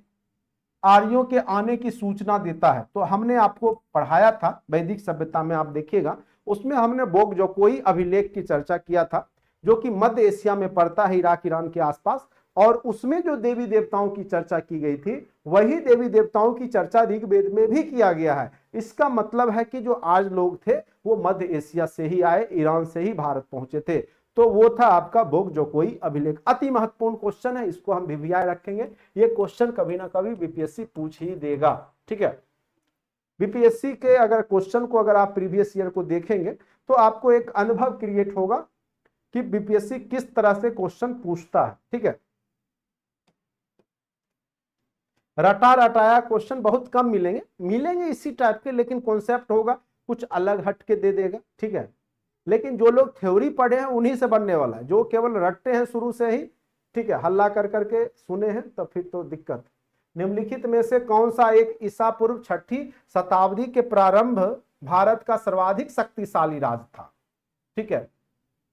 A: आर्यों के आने की सूचना देता है? तो हमने आपको पढ़ाया था वैदिक सभ्यता में, आप देखिएगा उसमें हमने बोगजोकोई अभिलेख की चर्चा किया था, जो कि मध्य एशिया में पड़ता है, इराक ईरान के आसपास। और उसमें जो देवी देवताओं की चर्चा की गई थी, वही देवी देवताओं की चर्चा ऋग्वेद में भी किया गया है। इसका मतलब है कि जो आज लोग थे वो मध्य एशिया से ही आए, ईरान से ही भारत पहुंचे थे। तो वो था आपका बोगजोकोई अभिलेख। अति महत्वपूर्ण क्वेश्चन है, इसको हम वीवीआई रखेंगे। ये क्वेश्चन कभी ना कभी बीपीएससी पूछ ही देगा, ठीक है। बीपीएससी के अगर क्वेश्चन को अगर आप प्रीवियस ईयर को देखेंगे तो आपको एक अनुभव क्रिएट होगा कि बीपीएससी किस तरह से क्वेश्चन पूछता है, ठीक है। रटा रटाया क्वेश्चन बहुत कम मिलेंगे इसी टाइप के, लेकिन कॉन्सेप्ट होगा कुछ अलग हट के दे देगा, ठीक है। लेकिन जो लोग थ्योरी पढ़े हैं उन्हीं से बनने वाला है, जो केवल रटते हैं शुरू से ही, ठीक है, हल्ला कर करके सुने हैं, तो फिर तो दिक्कत। निम्नलिखित में से कौन सा एक ईसा पूर्व 6ठी शताब्दी के प्रारंभ भारत का सर्वाधिक शक्तिशाली राज था, ठीक है।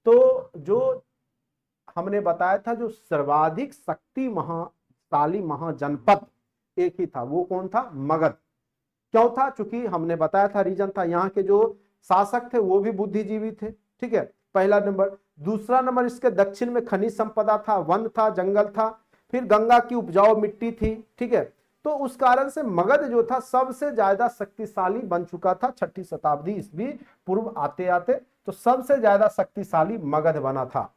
A: तो जो हमने बताया था, जो सर्वाधिक शक्तिशाली महाजनपद एक ही था, वो कौन था? मगध। क्यों था? चूंकि हमने बताया था रीजन था, यहाँ के जो शासक थे वो भी बुद्धिजीवी थे, ठीक है, पहला नंबर। दूसरा नंबर, इसके दक्षिण में खनिज संपदा था, वन था, जंगल था, फिर गंगा की उपजाऊ मिट्टी थी, ठीक है। तो उस कारण से मगध जो था सबसे ज्यादा शक्तिशाली बन चुका था 6ठी शताब्दी ईस्वी पूर्व आते आते, तो सबसे ज्यादा शक्तिशाली मगध बना था।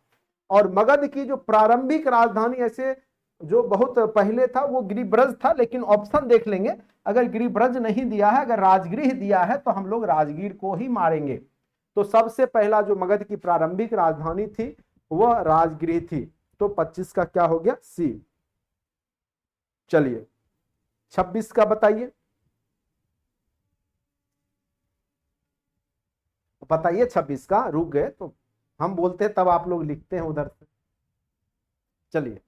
A: और मगध की जो प्रारंभिक राजधानी ऐसे जो बहुत पहले था वो गिरिब्रज था, लेकिन ऑप्शन देख लेंगे, अगर गिरिब्रज नहीं दिया है, अगर राजगृह दिया है तो हम लोग राजगीर को ही मारेंगे। तो सबसे पहला जो मगध की प्रारंभिक राजधानी थी वह राजगृह थी। तो 25 का क्या हो गया? सी। चलिए 26 का बताइए, बताइए 26 का। रुक गए तो हम बोलते हैं तब आप लोग लिखते हैं उधर से। चलिए,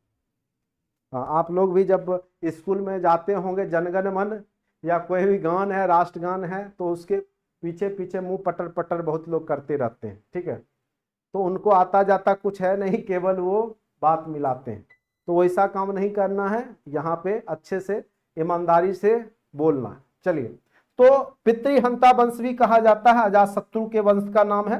A: आप लोग भी जब स्कूल में जाते होंगे, जनगण मन या कोई भी गान है, राष्ट्रगान है, तो उसके पीछे पीछे मुंह पटर पटर बहुत लोग करते रहते हैं, ठीक है। तो उनको आता जाता कुछ है नहीं, केवल वो बात मिलाते हैं। तो वैसा काम नहीं करना है, यहाँ पे अच्छे से ईमानदारी से बोलना है। चलिए, तो पितृहंता वंश भी कहा जाता है, अजातशत्रु के वंश का नाम है।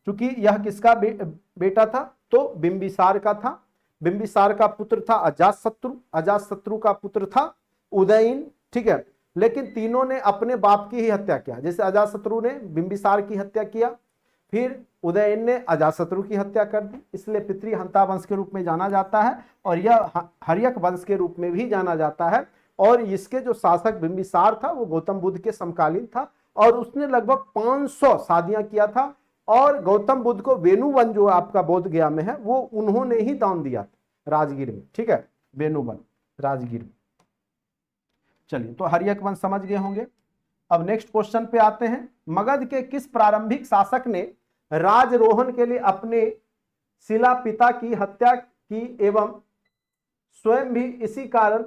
A: क्योंकि यह किसका बेटा था? तो बिंबिसार का था। बिंबिसार का पुत्र था अजातशत्रु, अजातशत्रु का पुत्र था उदयन, ठीक है। लेकिन तीनों ने अपने बाप की ही हत्या किया। जैसे अजातशत्रु ने बिंबिसार की हत्या किया, फिर उदयन ने अजातशत्रु की हत्या कर दी, इसलिए पितृहंता वंश के रूप में जाना जाता है। और यह हर्यक वंश के रूप में भी जाना जाता है। और इसके जो शासक बिंबिसार था वो गौतम बुद्ध के समकालीन था, और उसने लगभग 500 शादियां किया था। और गौतम बुद्ध को वेणुवन जो आपका बोध गया में है वो उन्होंने ही दान दिया राजगीर में, ठीक है, वेणुवन राजगीर में। चलिए, तो हर्यक वंश समझ गए होंगे। अब नेक्स्ट क्वेश्चन पे आते हैं। मगध के किस प्रारंभिक शासक ने राजरोहण के लिए अपने शिला पिता की हत्या की एवं स्वयं भी इसी कारण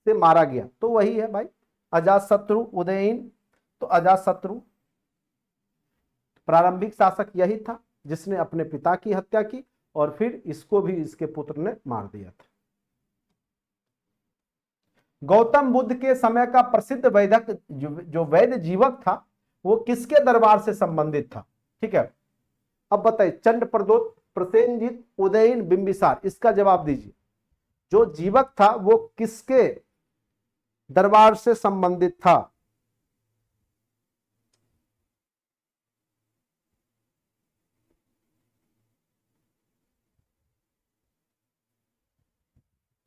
A: से मारा गया? तो वही है भाई, अजातशत्रु, उदयन। तो अजातशत्रु प्रारंभिक शासक यही था जिसने अपने पिता की हत्या की, और फिर इसको भी इसके पुत्र ने मार दिया था। गौतम बुद्ध के समय का प्रसिद्ध वैदक जो वैद्य जीवक था वो किसके दरबार से संबंधित था? ठीक है, अब बताइए, चंड प्रदोत, प्रसेनजीत, उदयन, बिंबिसार, इसका जवाब दीजिए। जो जीवक था वो किसके दरबार से संबंधित था?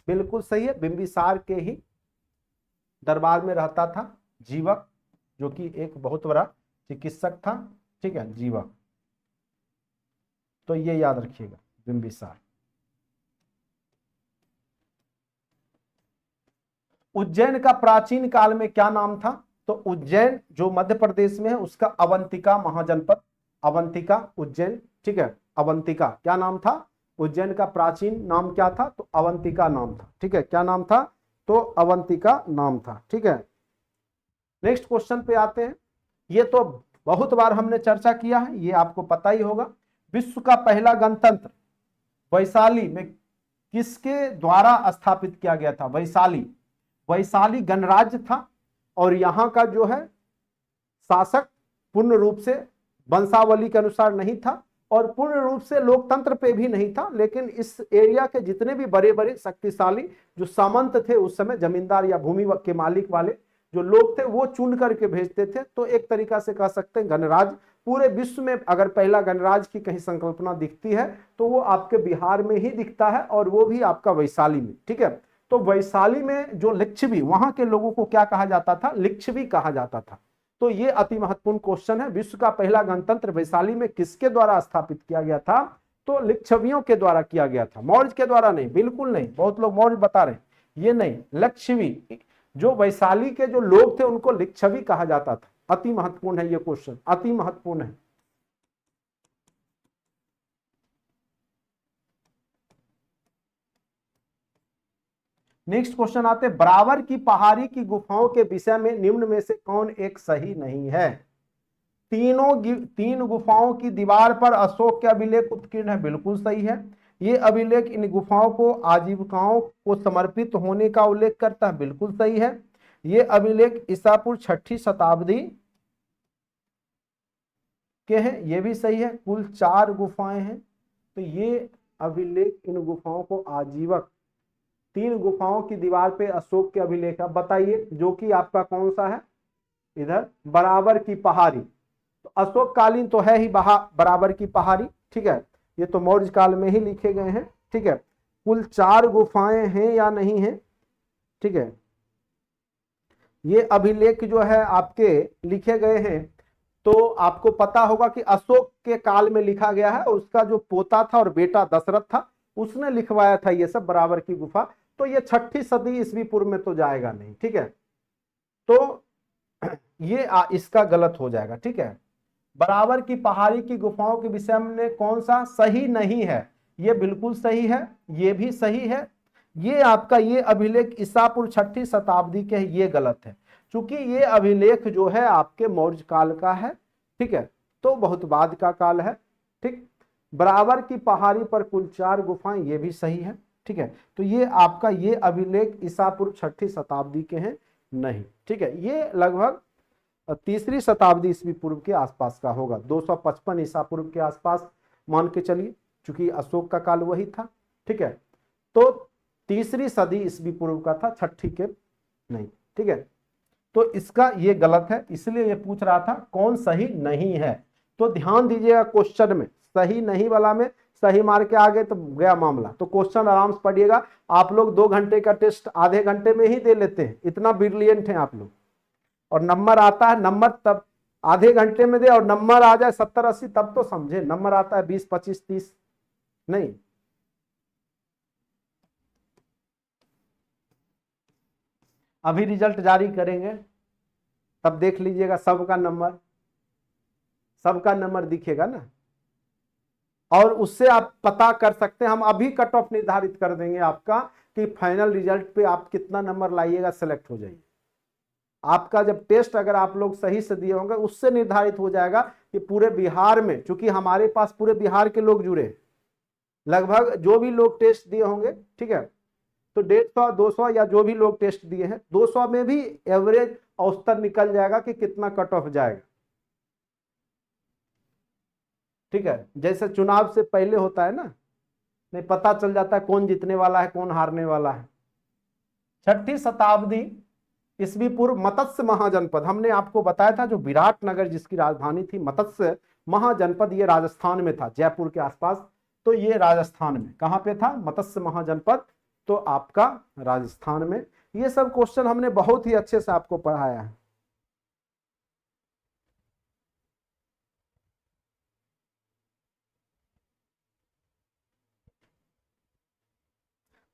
A: बिल्कुल सही है, बिंबिसार के ही दरबार में रहता था जीवक, जो कि एक बहुत बड़ा चिकित्सक था, ठीक है, जीवक। तो ये याद रखिएगा, बिंबिसार। उज्जैन का प्राचीन काल में क्या नाम था? तो उज्जैन जो मध्य प्रदेश में है उसका अवंतिका महाजनपद, अवंतिका उज्जैन, ठीक है, अवंतिका क्या नाम था? उज्जैन का प्राचीन नाम क्या था? तो अवंतिका नाम था, ठीक है। क्या नाम था? तो अवंतिका नाम था, ठीक है। नेक्स्ट क्वेश्चन पे आते हैं। ये तो बहुत बार हमने चर्चा किया है, ये आपको पता ही होगा। विश्व का पहला गणतंत्र वैशाली में किसके द्वारा स्थापित किया गया था? वैशाली, वैशाली गणराज्य था। और यहां का जो है शासक पूर्ण रूप से वंशावली के अनुसार नहीं था और पूर्ण रूप से लोकतंत्र पे भी नहीं था, लेकिन इस एरिया के जितने भी बड़े बड़े शक्तिशाली जो सामंत थे उस समय, जमींदार या भूमि के मालिक वाले जो लोग थे, वो चुन करके भेजते थे। तो एक तरीका से कह सकते हैं गणराज पूरे विश्व में अगर पहला गणराज की कहीं संकल्पना दिखती है तो वो आपके बिहार में ही दिखता है, और वो भी आपका वैशाली में। ठीक है, तो वैशाली में जो लिच्छवी, वहां के लोगों को क्या कहा जाता था? लिच्छवी कहा जाता था। तो ये अति महत्वपूर्ण क्वेश्चन है। विश्व का पहला गणतंत्र वैशाली में किसके द्वारा स्थापित किया गया था? तो लिच्छवियों के द्वारा किया गया था, मौर्य के द्वारा नहीं, बिल्कुल नहीं। बहुत लोग मौर्य बता रहे हैं, ये नहीं, लिच्छवी। जो वैशाली के जो लोग थे उनको लिच्छवी कहा जाता था। अति महत्वपूर्ण है ये क्वेश्चन, अति महत्वपूर्ण है। नेक्स्ट क्वेश्चन आते हैं, बराबर की पहाड़ी की गुफाओं के विषय में निम्न में से कौन एक सही नहीं है? तीन गुफाओं की दीवार पर अशोक के अभिलेख उत्कीर्ण है, बिल्कुल सही है। ये अभिलेख इन गुफाओं को आजीविकाओं को समर्पित होने का उल्लेख करता है, बिल्कुल सही है। ये अभिलेख ईसा पूर्व 6ठी शताब्दी के हैं, ये भी सही है। कुल 4 गुफाएं हैं, तो ये अभिलेख इन गुफाओं को आजीवक, 3 गुफाओं की दीवार पे अशोक के अभिलेख। अब बताइए जो कि आपका कौन सा है? इधर बराबर की पहाड़ी, तो अशोक कालीन तो है ही बराबर की पहाड़ी। ठीक है, ये तो मौर्य काल में ही लिखे गए हैं। ठीक है, कुल 4 गुफाएं हैं या नहीं है? ठीक है, ये अभिलेख जो है आपके लिखे गए हैं, तो आपको पता होगा कि अशोक के काल में लिखा गया है। उसका जो पोता था और बेटा दशरथ था, उसने लिखवाया था ये सब बराबर की गुफा। तो ये 6ठी सदी ईस्वी पूर्व में तो जाएगा नहीं। ठीक है, तो ये इसका गलत हो जाएगा। ठीक है, बराबर की पहाड़ी की गुफाओं के विषय में कौन सा सही नहीं है? ये बिल्कुल सही है, ये भी सही है। ये आपका ये अभिलेख ईसा पूर्व 6ठी शताब्दी के है, ये गलत है, क्योंकि ये अभिलेख जो है आपके मौर्य काल का है। ठीक है, तो बहुत बाद का काल है। ठीक, बराबर की पहाड़ी पर कुल 4 गुफाएं, ये भी सही है। ठीक है, तो ये आपका ये अभिलेख ईसा पूर्व 6ठी शताब्दी के हैं नहीं। ठीक है, ये लगभग 3री शताब्दी ईस्वी पूर्व के आसपास का होगा, 255 ईसा पूर्व के आसपास मान के चलिए, क्योंकि अशोक का काल वही था। ठीक है, तो 3री सदी ईस्वी पूर्व का था, 6ठी के नहीं। ठीक है, तो इसका ये गलत है, इसलिए ये पूछ रहा था कौन सही नहीं है। तो ध्यान दीजिएगा क्वेश्चन में, सही नहीं वाला में सही मार के आगे तो गया मामला। तो क्वेश्चन आराम से पढ़िएगा। आप लोग 2 घंटे का टेस्ट आधे घंटे में ही दे लेते हैं, इतना ब्रिलियंट है आप लोग। और नंबर आता है, नंबर तब आधे घंटे में दे और नंबर आ जाए 70-80 तब तो समझे। नंबर आता है 20, 25, 30 नहीं। अभी रिजल्ट जारी करेंगे तब देख लीजिएगा, सबका नंबर दिखेगा ना, और उससे आप पता कर सकते हैं। हम अभी कट ऑफ निर्धारित कर देंगे आपका कि फाइनल रिजल्ट पे आप कितना नंबर लाइएगा, सेलेक्ट हो जाइए। आपका जब टेस्ट अगर आप लोग सही से दिए होंगे, उससे निर्धारित हो जाएगा कि पूरे बिहार में, चूंकि हमारे पास पूरे बिहार के लोग जुड़े, लगभग जो भी लोग टेस्ट दिए होंगे, ठीक है, तो 150, 200 या जो भी लोग टेस्ट दिए हैं, 200 में भी एवरेज औसतन निकल जाएगा कि कितना कट ऑफ जाएगा। ठीक है, जैसे चुनाव से पहले होता है ना, नहीं पता चल जाता है कौन जीतने वाला है, कौन हारने वाला है। 6ठी शताब्दी ईस्वी पूर्व मत्स्य महाजनपद, हमने आपको बताया था, जो विराटनगर जिसकी राजधानी थी, मत्स्य महाजनपद ये राजस्थान में था, जयपुर के आसपास। तो ये राजस्थान में कहां पे था? मत्स्य महाजनपद, तो आपका राजस्थान में। ये सब क्वेश्चन हमने बहुत ही अच्छे से आपको पढ़ाया है।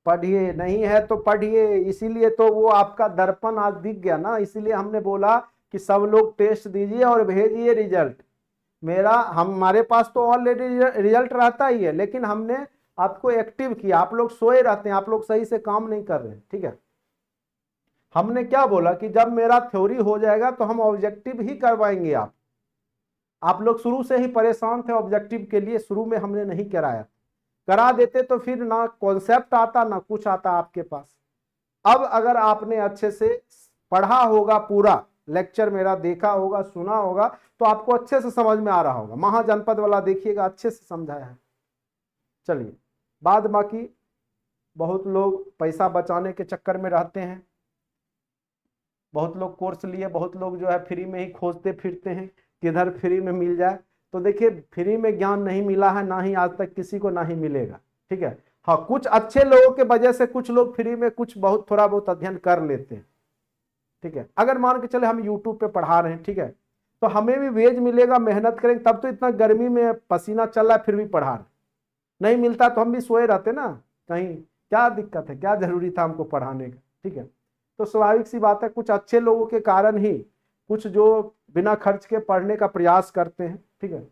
A: पढ़िए, नहीं है तो पढ़िए, इसीलिए तो वो आपका दर्पण आज दिख गया ना, इसीलिए हमने बोला कि सब लोग टेस्ट दीजिए और भेजिए रिजल्ट। हमारे पास तो ऑलरेडी रिजल्ट रहता ही है, लेकिन हमने आपको एक्टिव किया। आप लोग सोए रहते हैं, आप लोग सही से काम नहीं कर रहे हैं। ठीक है, हमने क्या बोला कि जब मेरा थ्योरी हो जाएगा तो हम ऑब्जेक्टिव ही करवाएंगे। आप लोग शुरू से ही परेशान थे ऑब्जेक्टिव के लिए, शुरू में हमने नहीं कराया। करा देते तो फिर ना कॉन्सेप्ट आता ना कुछ आता आपके पास। अब अगर आपने अच्छे से पढ़ा होगा पूरा लेक्चर मेरा देखा होगा, सुना होगा, तो आपको अच्छे से समझ में आ रहा होगा। महाजनपद वाला देखिएगा, अच्छे से समझाया है। चलिए, बाद बाकी बहुत लोग पैसा बचाने के चक्कर में रहते हैं, बहुत लोग कोर्स लिए, बहुत लोग जो है फ्री में ही खोजते फिरते हैं किधर फ्री में मिल जाए। तो देखिए, फ्री में ज्ञान नहीं मिला है, ना ही आज तक किसी को, ना ही मिलेगा। ठीक है, हाँ, कुछ अच्छे लोगों के वजह से कुछ लोग फ्री में कुछ बहुत थोड़ा बहुत अध्ययन कर लेते हैं। ठीक है, अगर मान के चले हम यूट्यूब पे पढ़ा रहे हैं, ठीक है, तो हमें भी वेज मिलेगा, मेहनत करेंगे तब तो। इतना गर्मी में पसीना चल रहा है फिर भी पढ़ा रहे, नहीं मिलता तो हम भी सोए रहते ना कहीं, क्या दिक्कत है, क्या जरूरी था हमको पढ़ाने का। ठीक है, तो स्वाभाविक सी बात है, कुछ अच्छे लोगों के कारण ही कुछ जो बिना खर्च के पढ़ने का प्रयास करते हैं। ठीक है,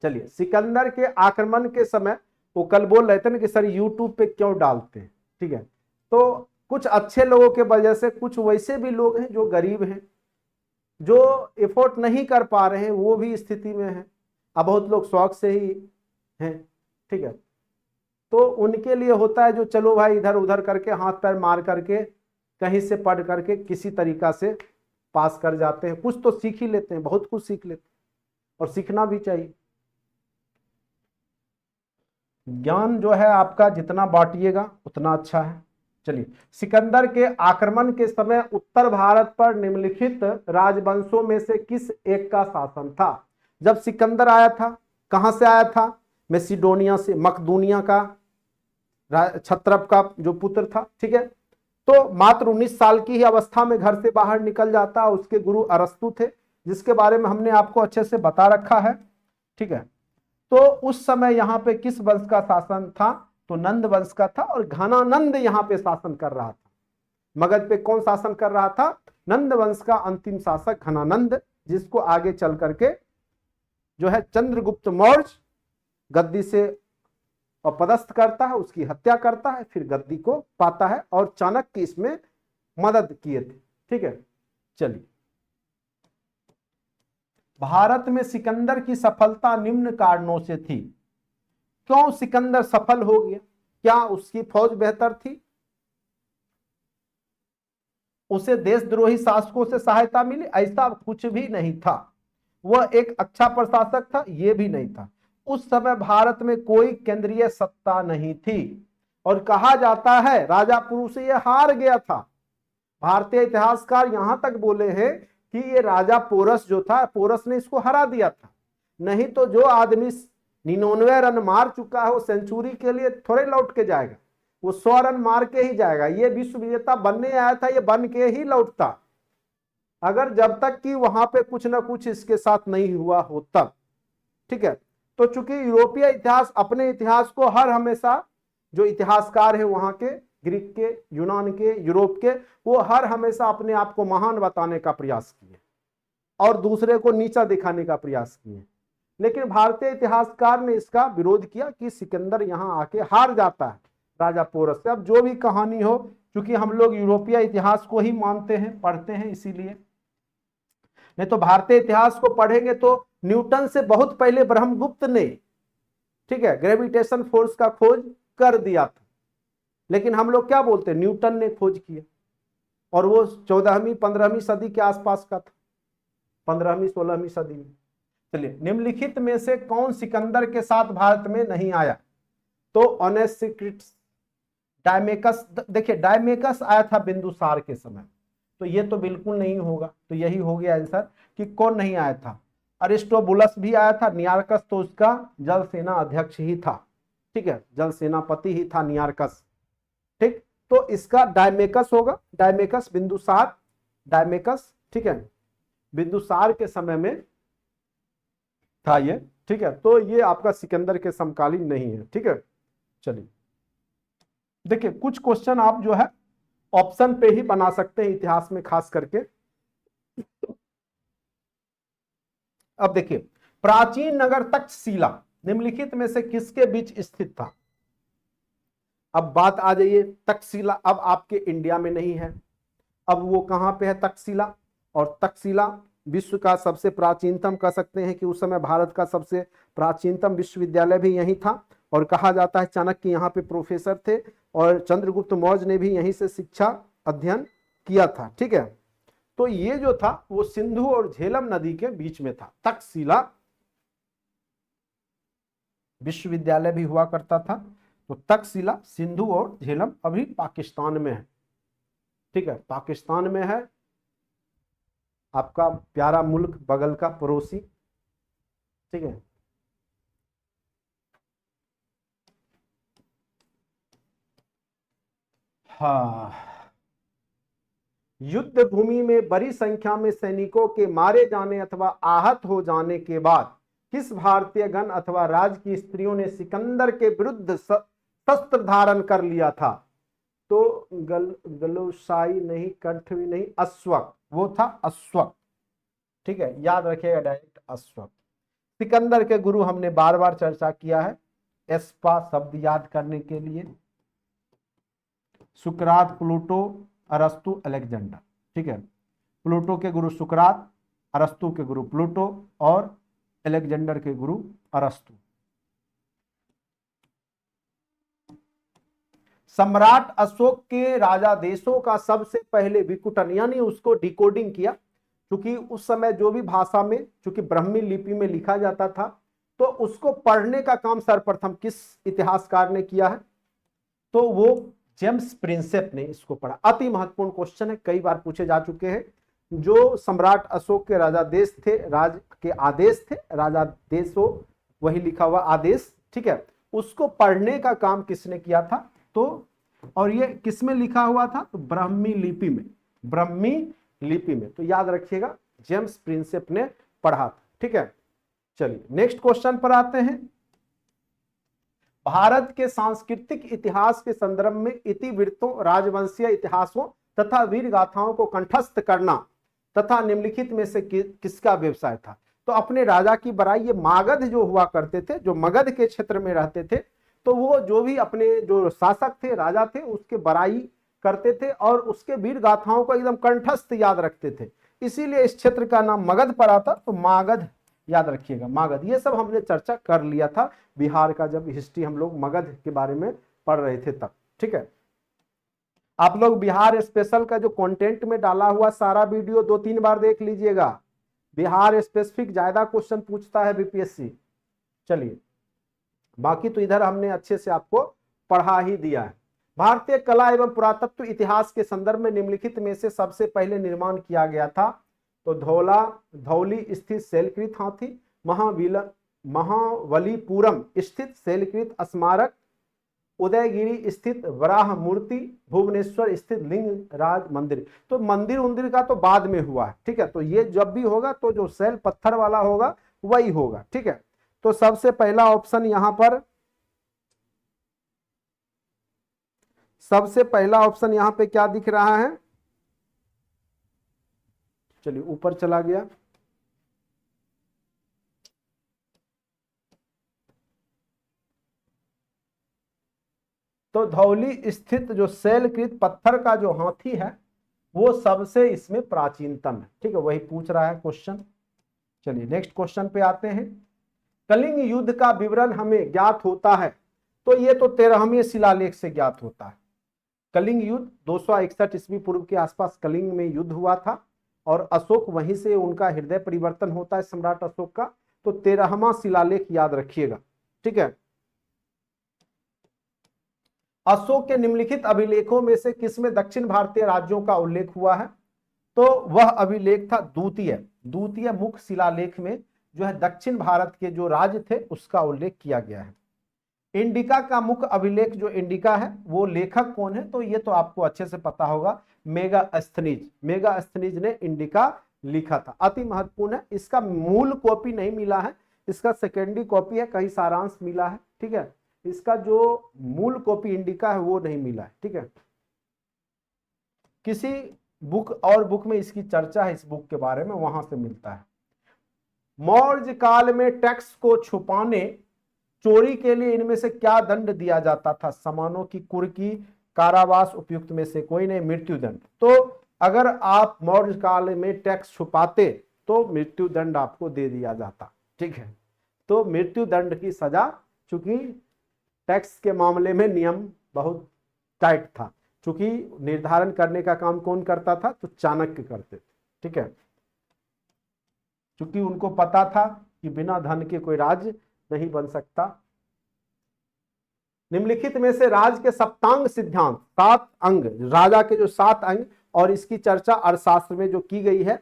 A: चलिए, सिकंदर के आक्रमण के समय वो कल बोल रहे थे ना कि सर यूट्यूब पे क्यों डालते हैं। ठीक है, तो कुछ अच्छे लोगों के वजह से कुछ वैसे भी लोग हैं जो गरीब हैं, जो एफोर्ट नहीं कर पा रहे हैं, वो भी स्थिति में है। अब बहुत लोग शौक से ही हैं। ठीक है, तो उनके लिए होता है जो चलो भाई इधर उधर करके हाथ पैर मार करके कहीं से पढ़ करके किसी तरीका से पास कर जाते हैं। कुछ तो सीख ही लेते हैं, बहुत कुछ सीख लेते हैं, और सीखना भी चाहिए। ज्ञान जो है आपका जितना बांटिएगा उतना अच्छा है। चलिए, सिकंदर के आक्रमण के समय उत्तर भारत पर निम्नलिखित राजवंशों में से किस एक का शासन था? जब सिकंदर आया था, कहां से आया था? मैसिडोनिया से, मकदूनिया का क्षत्रप का जो पुत्र था। ठीक है, तो मात्र 19 साल की ही अवस्था में घर से बाहर निकल जाता। उसके गुरु अरस्तु थे, जिसके बारे में हमने आपको अच्छे से बता रखा है। ठीक है, तो उस समय यहाँ पे किस वंश का शासन था? तो नंद वंश का था, और घनानंद यहाँ पे शासन कर रहा था। मगध पे कौन शासन कर रहा था? नंद वंश का अंतिम शासक घनानंद, जिसको आगे चल करके जो है चंद्रगुप्त मौर्य गद्दी से अपदस्थ करता है, उसकी हत्या करता है, फिर गद्दी को पाता है, और चाणक्य इसमें मदद किए थे। ठीक है, चलिए, भारत में सिकंदर की सफलता निम्न कारणों से थी। क्यों सिकंदर सफल हो गया? क्या उसकी फौज बेहतर थी? उसे देशद्रोही शासकों से सहायता मिली? ऐसा कुछ भी नहीं था। वह एक अच्छा प्रशासक था? यह भी नहीं था। उस समय भारत में कोई केंद्रीय सत्ता नहीं थी, और कहा जाता है राजा पुरु से यह हार गया था। भारतीय इतिहासकार यहां तक बोले हैं कि ये राजा पोरस जो था, पोरस ने इसको हरा दिया था। नहीं तो जो आदमी 99 रन मार चुका है वो सेंचुरी के लिए थोड़े लौट के जाएगा, वो 100 रन मार के ही जाएगा। ये विश्व विजेता बनने आया था, ये बन के ही लौटता, अगर जब तक कि वहां पे कुछ ना कुछ इसके साथ नहीं हुआ हो तब। ठीक है, तो चूंकि यूरोपीय इतिहास अपने इतिहास को हर हमेशा, जो इतिहासकार है वहां के, ग्रीक के, यूनान के, यूरोप के, वो हर हमेशा अपने आप को महान बताने का प्रयास किए और दूसरे को नीचा दिखाने का प्रयास किए। लेकिन भारतीय इतिहासकार ने इसका विरोध किया कि सिकंदर यहां आके हार जाता है राजा पोरस से। अब जो भी कहानी हो, क्योंकि हम लोग यूरोपीय इतिहास को ही मानते हैं, पढ़ते हैं, इसीलिए। नहीं तो भारतीय इतिहास को पढ़ेंगे तो न्यूटन से बहुत पहले ब्रह्मगुप्त ने, ठीक है, ग्रेविटेशन फोर्स का खोज कर दिया था। लेकिन हम लोग क्या बोलते हैं? न्यूटन ने खोज किया, और वो 14वीं 15वीं सदी के आसपास का था, 15वीं 16वीं सदी में। चलिए, निम्नलिखित में से कौन सिकंदर के साथ भारत में नहीं आया? तो ओनेसिक्रिटस, डायमेकस। देखिए, डायमेकस आया था बिंदुसार के समय, तो ये तो बिल्कुल नहीं होगा, तो यही हो गया आंसर कि कौन नहीं आया था। अरिस्टोबुलस भी आया था। नियारकस तो उसका जल सेना अध्यक्ष ही था, ठीक है, जल सेनापति ही था नियारकस। ठीक, तो इसका डायमेकस होगा, डायमेकस बिंदुसार, डायमेकस, ठीक है, बिंदुसार के समय में था ये। ठीक है, तो ये आपका सिकंदर के समकालीन नहीं है। ठीक है, चलिए, देखिए कुछ क्वेश्चन आप जो है ऑप्शन पे ही बना सकते हैं इतिहास में खास करके। अब देखिए, प्राचीन नगर तक्षशिला निम्नलिखित में से किसके बीच स्थित था? अब बात आ जाइए, तक्षशिला अब आपके इंडिया में नहीं है, अब वो कहां पे है? तक्षशिला। और तक्षशिला विश्व का सबसे प्राचीनतम, कह सकते हैं कि उस समय भारत का सबसे प्राचीनतम विश्वविद्यालय भी यही था, और कहा जाता है चाणक्य यहाँ पे प्रोफेसर थे, और चंद्रगुप्त मौर्य ने भी यहीं से शिक्षा अध्ययन किया था। ठीक है, तो ये जो था वो सिंधु और झेलम नदी के बीच में था। तक्षशिला विश्वविद्यालय भी हुआ करता था। तो तक्षशिला, सिंधु और झेलम अभी पाकिस्तान में है। ठीक है, पाकिस्तान में है, आपका प्यारा मुल्क, बगल का पड़ोसी। ठीक है, हाँ, युद्ध भूमि में बड़ी संख्या में सैनिकों के मारे जाने अथवा आहत हो जाने के बाद किस भारतीय गण अथवा राज्य की स्त्रियों ने सिकंदर के विरुद्ध शस्त्र धारण कर लिया था? तो गलुसाई नहीं, कंठवी नहीं, अश्वक, वो था अश्वक। ठीक है, याद रखिएगा डायरेक्ट अश्वक। सिकंदर के गुरु हमने बार बार चर्चा किया है, एस्पा शब्द याद करने के लिए। सुकरात, प्लूटो, अरस्तु, अलेक्जेंडर। ठीक है, प्लूटो के गुरु सुकरात, अरस्तु के गुरु प्लूटो और अलेक्जेंडर के गुरु अरस्तु। सम्राट अशोक के राजा देशों का सबसे पहले विकुटन यानी उसको डिकोडिंग किया, क्योंकि उस समय जो भी भाषा में, चूंकि ब्राह्मी लिपि में लिखा जाता था, तो उसको पढ़ने का काम सर्वप्रथम किस इतिहासकार ने किया है? तो वो जेम्स प्रिंसेप ने इसको पढ़ा। अति महत्वपूर्ण क्वेश्चन है, कई बार पूछे जा चुके हैं। जो सम्राट अशोक के राजा देश थे, राज के आदेश थे, राजा देशो, वही लिखा हुआ आदेश। ठीक है, उसको पढ़ने का काम किसने किया था? तो और ये किसमें लिखा हुआ था? तो ब्राह्मी लिपि में, ब्राह्मी लिपि में। तो याद रखिएगा, जेम्स प्रिंसेप ने पढ़ा था। ठीक है, चलिए नेक्स्ट क्वेश्चन पर आते हैं। भारत के सांस्कृतिक इतिहास के संदर्भ में इतिवृत्तों, राजवंशीय इतिहासों तथा वीर गाथाओं को कंठस्थ करना तथा निम्नलिखित में से किसका व्यवसाय था? तो अपने राजा की बड़ाई ये मागध जो हुआ करते थे, जो मगध के क्षेत्र में रहते थे, तो वो जो भी अपने जो शासक थे, राजा थे, उसके बड़ाई करते थे और उसके वीर गाथाओं को एकदम कंठस्थ याद रखते थे। इसीलिए इस क्षेत्र का नाम मगध पड़ा था। तो मागध याद रखिएगा, मागध। ये सब हमने चर्चा कर लिया था बिहार का, जब हिस्ट्री हम लोग मगध के बारे में पढ़ रहे थे तब। ठीक है, आप लोग बिहार स्पेशल का जो कंटेंट में डाला हुआ सारा वीडियो 2-3 बार देख लीजिएगा। बिहार स्पेसिफिक ज्यादा क्वेश्चन पूछता है बीपीएससी। चलिए, बाकी तो इधर हमने अच्छे से आपको पढ़ा ही दिया है। भारतीय कला एवं पुरातत्व इतिहास के संदर्भ में निम्नलिखित में से सबसे पहले निर्माण किया गया था? तो धौली स्थित शैलकृत हाथी, महाबलीपुरम स्थित शैलकृत स्मारक, उदयगिरी स्थित वराह मूर्ति, भुवनेश्वर स्थित लिंगराज मंदिर। तो मंदिर उंदिर का तो बाद में हुआ है। ठीक है, तो ये जब भी होगा तो जो शैल पत्थर वाला होगा वही होगा। ठीक है, तो सबसे पहला ऑप्शन यहां पर, सबसे पहला ऑप्शन यहां पे क्या दिख रहा है? चलिए ऊपर चला गया। तो धौली स्थित जो शैलकृत पत्थर का जो हाथी है वो सबसे इसमें प्राचीनतम है। ठीक है, वही पूछ रहा है क्वेश्चन। चलिए नेक्स्ट क्वेश्चन पे आते हैं। कलिंग युद्ध का विवरण हमें ज्ञात होता है? तो ये तो 13वें शिलालेख से ज्ञात होता है। कलिंग युद्ध 261 ईस्वी पूर्व के आसपास कलिंग में युद्ध हुआ था और अशोक, वहीं से उनका हृदय परिवर्तन होता है सम्राट अशोक का। तो 13वां शिलालेख याद रखिएगा। ठीक है, अशोक के निम्नलिखित अभिलेखों में से किसमें दक्षिण भारतीय राज्यों का उल्लेख हुआ है? तो वह अभिलेख था द्वितीय मुख्य शिलालेख में जो है दक्षिण भारत के जो राज्य थे उसका उल्लेख किया गया है। इंडिका का मुख्य अभिलेख जो इंडिका है वो लेखक कौन है? तो ये तो आपको अच्छे से पता होगा, मेगास्थनीज ने इंडिका लिखा था। अति महत्वपूर्ण है, इसका मूल कॉपी नहीं मिला है, इसका सेकेंडरी कॉपी है, कहीं सारांश मिला है। ठीक है, इसका जो मूल कॉपी इंडिका है वो नहीं मिला है। ठीक है, किसी बुक और बुक में इसकी चर्चा है, इस बुक के बारे में, वहां से मिलता है। मौर्य काल में टैक्स को छुपाने, चोरी के लिए इनमें से क्या दंड दिया जाता था? समानों की, कुर्की, कारावास, उपयुक्त में से कोई नहीं, मृत्युदंड। तो अगर आप मौर्य काल में टैक्स छुपाते तो मृत्युदंड आपको दे दिया जाता। ठीक है, तो मृत्युदंड की सजा, चूंकि टैक्स के मामले में नियम बहुत टाइट था, चूंकि निर्धारण करने का काम कौन करता था? तो चाणक्य करते थे। ठीक है, क्योंकि उनको पता था कि बिना धन के कोई राज्य नहीं बन सकता। निम्नलिखित में से राज के सप्तांग सिद्धांत, 7 अंग, राजा के जो 7 अंग, और इसकी चर्चा अर्थशास्त्र में जो की गई है,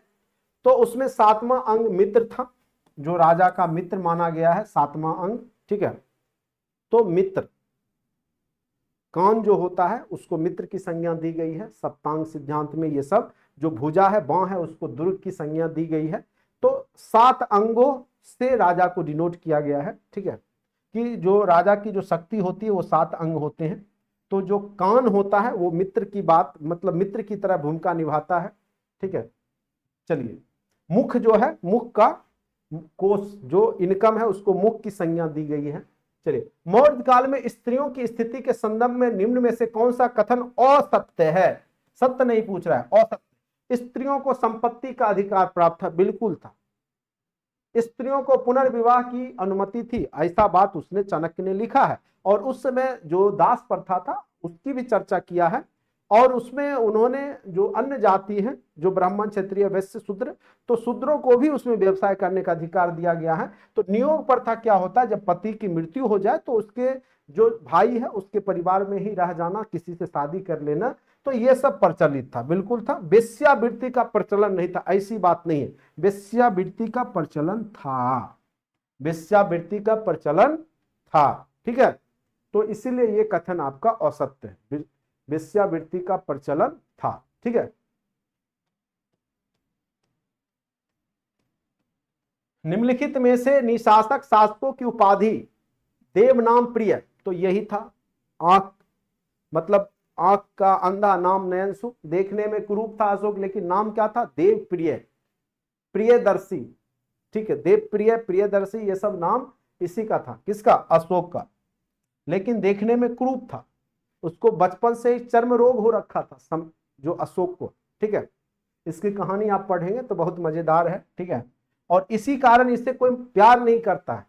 A: तो उसमें 7वां अंग मित्र था, जो राजा का मित्र माना गया है, 7वां अंग। ठीक है, तो मित्र, कान जो होता है उसको मित्र की संज्ञा दी गई है सप्तांग सिद्धांत में। ये सब जो भुजा है, बाँ है, उसको दुर्ग की संज्ञा दी गई है। तो 7 अंगों से राजा को डिनोट किया गया है। ठीक है, कि जो राजा की जो शक्ति होती है वो 7 अंग होते हैं। तो जो कान होता है वो मित्र की बात, मतलब मित्र की तरह भूमिका निभाता है। ठीक है, चलिए, मुख जो है, मुख का कोष, जो इनकम है, उसको मुख की संज्ञा दी गई है। चलिए, मौर्य काल में स्त्रियों की स्थिति के संदर्भ में निम्न में से कौन सा कथन असत्य है? सत्य नहीं पूछ रहा है, असत्य। स्त्रियों को संपत्ति का अधिकार प्राप्त था, बिल्कुल था। स्त्रियों को पुनर्विवाह की अनुमति थी, ऐसा बात उसने, चाणक्य ने लिखा है। और उस समय जो दास प्रथा था उसकी भी चर्चा किया है। और उसमें उन्होंने जो अन्य जाति है, जो ब्राह्मण, क्षत्रिय, वैश्य, शूद्र, तो शूद्रों को भी उसमें व्यवसाय करने का अधिकार दिया गया है। तो नियोग प्रथा क्या होता है, जब पति की मृत्यु हो जाए तो उसके जो भाई है उसके परिवार में ही रह जाना, किसी से शादी कर लेना, तो ये सब प्रचलित था, बिल्कुल था। वेश्यावृत्ति का प्रचलन नहीं था, ऐसी बात नहीं है, वेश्यावृत्ति का प्रचलन था, वेश्यावृत्ति का प्रचलन था। ठीक है, तो इसीलिए ये कथन आपका असत्य है, वेश्यावृत्ति का प्रचलन था। ठीक है, निम्नलिखित में से निशासक शासकों की उपाधि देव नाम प्रिय, तो यही था। आंख, मतलब आंख का अंधा, नाम नयनसु, देखने में कुरूप था अशोक, लेकिन नाम क्या था? देव प्रिय, प्रियदर्शी। ठीक है, देव प्रिय, प्रियदर्शी, ये सब नाम इसी का था। किसका? अशोक का। लेकिन देखने में कुरूप था, उसको बचपन से ही चर्म रोग हो रखा था, जो अशोक को। ठीक है, इसकी कहानी आप पढ़ेंगे तो बहुत मजेदार है। ठीक है, और इसी कारण इससे कोई प्यार नहीं करता है।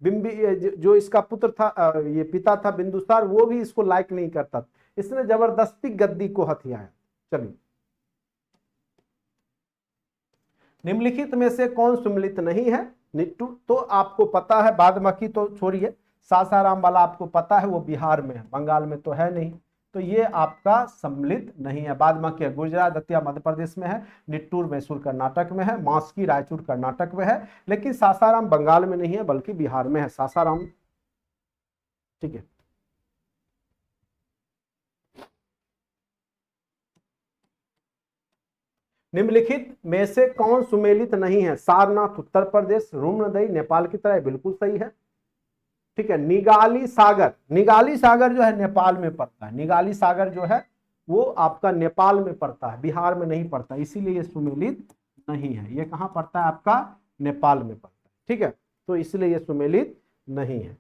A: बिंबी, जो इसका पुत्र था, ये पिता था बिंदुसार, वो भी इसको लाइक नहीं करता था। इसने जबरदस्ती गद्दी को हथियाया। चलिए, निम्नलिखित में से कौन सुमिलित नहीं है? निट्टू तो आपको पता है, बादमकी तो छोड़िए, सासाराम वाला आपको पता है, वो बिहार में है, बंगाल में तो है नहीं। तो ये आपका सम्मिलित नहीं है। बादमकी गुजरात, दतिया मध्य प्रदेश में है, निट्टूर मैसूर कर्नाटक में है, मास्की रायचूर कर्नाटक में है, लेकिन सासाराम बंगाल में नहीं है बल्कि बिहार में है, सासाराम। ठीक है, निम्नलिखित में से कौन सुमेलित नहीं है? सारनाथ उत्तर प्रदेश, रूमनदई नेपाल की तरह, बिल्कुल सही है। ठीक है, निगाली सागर, निगाली सागर जो है नेपाल में पड़ता है, निगाली सागर जो है वो आपका नेपाल में पड़ता है, बिहार में नहीं पड़ता, इसीलिए ये सुमेलित नहीं है। ये कहाँ पड़ता है? आपका नेपाल में पड़ता है। ठीक है, तो इसलिए ये सुमेलित नहीं है।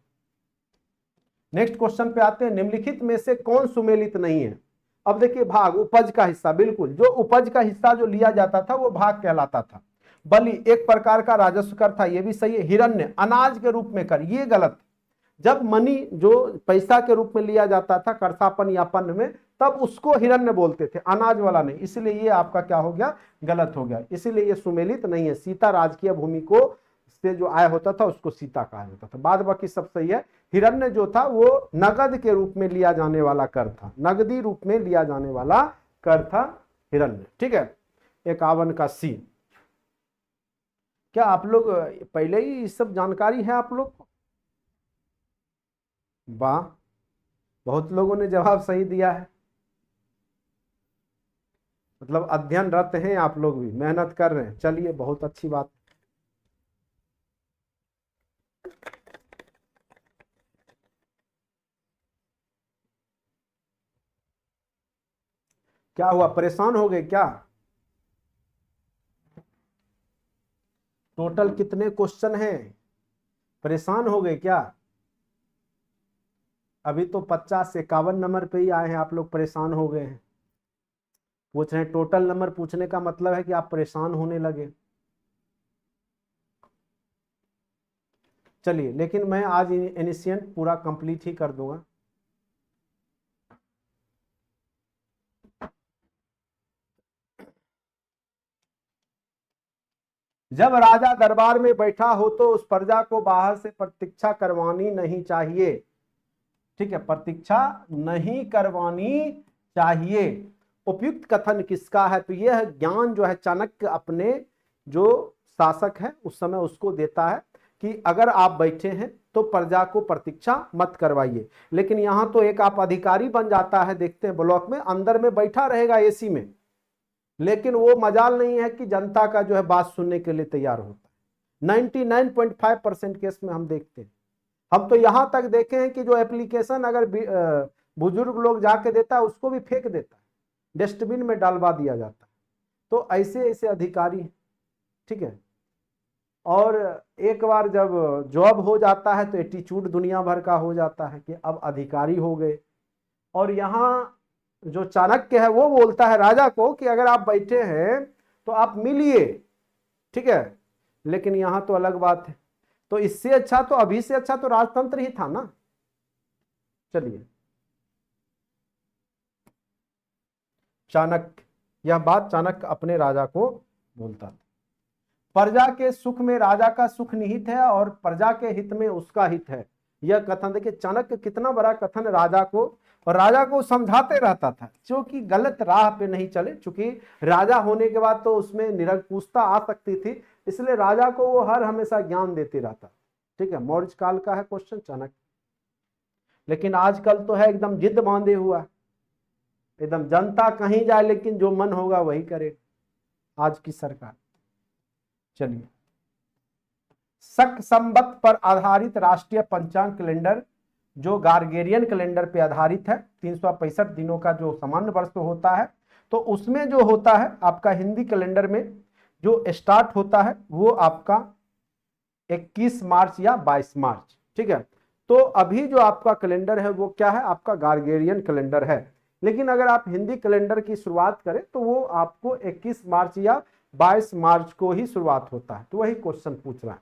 A: नेक्स्ट क्वेश्चन पे आते हैं, निम्नलिखित में से कौन सुमेलित नहीं है? अब देखिए, भाग, उपज का हिस्सा, बिल्कुल, जो उपज का हिस्सा जो लिया जाता था वो भाग कहलाता था। बलि एक प्रकार का राजस्व कर था, ये भी सही है। हिरण्य अनाज के रूप में कर, ये गलत। जब मनी जो पैसा के रूप में लिया जाता था कर्सापन या पन्न में, तब उसको हिरण्य बोलते थे, अनाज वाला नहीं, इसलिए ये आपका क्या हो गया? गलत हो गया, इसीलिए ये सुमेलित नहीं है। सीता राजकीय भूमि को से जो आय होता था उसको सीता कहा जाता था। बाद बाकी सब सही है। हिरण्य जो था वो नगद के रूप में लिया जाने वाला कर था, नगदी रूप में लिया जाने वाला कर था हिरण्य। ठीक है, 51 का सी। क्या आप लोग पहले ही सब जानकारी है आप लोग को? वाह, बहुत लोगों ने जवाब सही दिया है, मतलब अध्ययनरत हैं आप लोग भी, मेहनत कर रहे हैं। चलिए, बहुत अच्छी बात। क्या हुआ, परेशान हो गए क्या? टोटल कितने क्वेश्चन हैं? परेशान हो गए क्या? अभी तो 50 से 51 नंबर पे ही आए हैं, आप लोग परेशान हो गए हैं। पूछ रहे हैं, टोटल नंबर पूछने का मतलब है कि आप परेशान होने लगे। चलिए, लेकिन मैं आज एनिशिएंट पूरा कंप्लीट ही कर दूंगा। जब राजा दरबार में बैठा हो तो उस प्रजा को बाहर से प्रतीक्षा करवानी नहीं चाहिए। ठीक है, प्रतीक्षा नहीं करवानी चाहिए। उपयुक्त कथन किसका है? तो यह ज्ञान जो है चाणक्य अपने जो शासक है उस समय उसको देता है कि अगर आप बैठे हैं तो प्रजा को प्रतीक्षा मत करवाइए। लेकिन यहां तो एक आप अधिकारी बन जाता है, देखते हैं ब्लॉक में अंदर में बैठा रहेगा एसी में, लेकिन वो मजाल नहीं है कि जनता का जो है बात सुनने के लिए तैयार होता है। 99.5% केस में हम देखते हैं। हम तो यहां तक देखे हैं कि जो एप्लीकेशन अगर बुजुर्ग लोग जाके देता है उसको भी फेंक देता है, डस्टबिन में डालवा दिया जाता है। तो ऐसे ऐसे अधिकारी, ठीक है। और एक बार जब जॉब हो जाता है तो एटीट्यूड दुनिया भर का हो जाता है कि अब अधिकारी हो गए। और यहाँ जो चाणक्य है वो बोलता है राजा को कि अगर आप बैठे हैं तो आप मिलिए, ठीक है। लेकिन यहां तो अलग बात है। तो इससे अच्छा तो अभी से अच्छा तो राजतंत्र ही था ना। चलिए, चाणक्य, यह बात चाणक्य अपने राजा को बोलता था। प्रजा के सुख में राजा का सुख निहित है और प्रजा के हित में उसका हित है। यह कथन देखिए, चाणक्य कितना बड़ा कथन राजा को, और राजा को समझाते रहता था क्योंकि गलत राह पे नहीं चले। चूंकि राजा होने के बाद तो उसमें निरंकुशता आ सकती थी, इसलिए राजा को वो हर हमेशा ज्ञान देते रहता। ठीक है, मौर्य काल का है क्वेश्चन चाणक्य। लेकिन आजकल तो है एकदम जिद बांधे हुआ, एकदम जनता कहीं जाए लेकिन जो मन होगा वही करे आज की सरकार। चलिए, शक संवत पर आधारित राष्ट्रीय पंचांग कैलेंडर जो गार्गेरियन कैलेंडर पे आधारित है, 365 दिनों का जो सामान्य वर्ष होता है, तो उसमें जो होता है आपका हिंदी कैलेंडर में जो स्टार्ट होता है वो आपका 21 मार्च या 22 मार्च। ठीक है, तो अभी जो आपका कैलेंडर है वो क्या है? आपका गार्गेरियन कैलेंडर है। लेकिन अगर आप हिंदी कैलेंडर की शुरुआत करें तो वो आपको 21 मार्च या 22 मार्च को ही शुरुआत होता है। तो वही क्वेश्चन पूछ रहा है,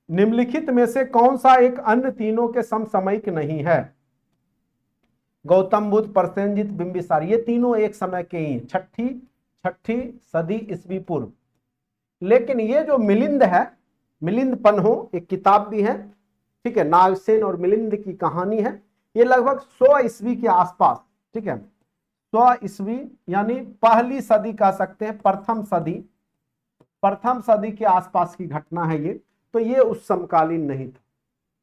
A: निम्नलिखित में से कौन सा एक अन्य तीनों के समसामयिक नहीं है? गौतम बुद्ध, प्रसेनजीत, बिंबिसार, ये तीनों एक समय के ही, छठी सदी ईस्वी पूर्व। लेकिन ये जो मिलिंद है, मिलिंद पन्हो एक किताब भी है, ठीक है, नागसेन और मिलिंद की कहानी है, ये लगभग 100 ईस्वी के आसपास, ठीक है, 100 ईस्वी यानी पहली सदी कह सकते हैं, प्रथम सदी के आसपास की घटना है ये। तो ये उस समकालीन नहीं था।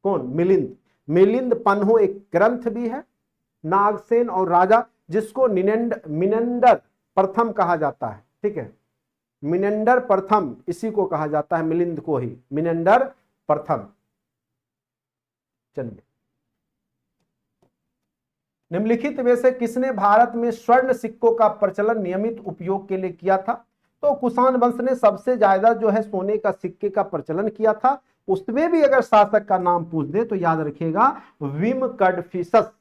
A: कौन? मिलिंद। मिलिंद पन्हो एक ग्रंथ भी है, नागसेन और राजा, जिसको मिनेंडर प्रथम कहा जाता है। ठीक है, मिनेंडर प्रथम इसी को कहा जाता है, मिलिंद को ही मिनेंडर प्रथम। चलिए, निम्नलिखित में से किसने भारत में स्वर्ण सिक्कों का प्रचलन नियमित उपयोग के लिए किया था? तो कुषाण वंश ने सबसे ज्यादा जो है सोने का सिक्के का प्रचलन किया था। उसमें भी अगर शासक का नाम पूछ दे तो याद रखिएगा विम कडफिसस।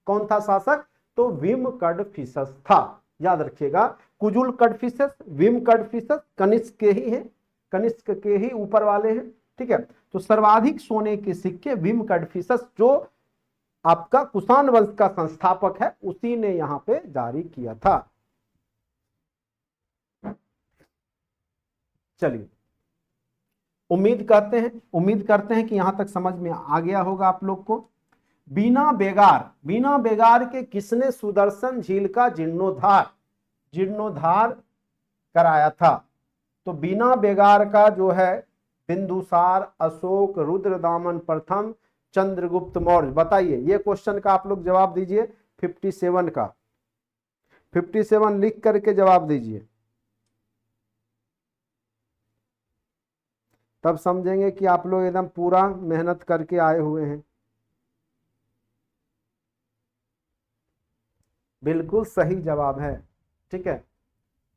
A: कौन था शासक? तो विम कडफिसस था, याद रखिएगा। कुजुल कडफिसस, विम कडफिसस कनिष्क के ही हैं, कनिष्क के ही ऊपर वाले हैं। ठीक है, तो सर्वाधिक सोने के सिक्के विम कडफिसस जो आपका कुषाण वंश का संस्थापक है उसी ने यहां पे जारी किया था। चलिए, उम्मीद करते हैं कि यहां तक समझ में आ गया होगा आप लोग को। बीना बेगार के किसने सुदर्शन झील का जीर्णोद्धार कराया था? तो बीना बेगार का जो है बिंदुसार, अशोक, रुद्रदामन प्रथम, चंद्रगुप्त मौर्य। बताइए, ये क्वेश्चन का आप लोग जवाब दीजिए। 57 का 57 लिख करके जवाब दीजिए, तब समझेंगे कि आप लोग एकदम पूरा मेहनत करके आए हुए हैं। बिल्कुल सही जवाब है, ठीक है,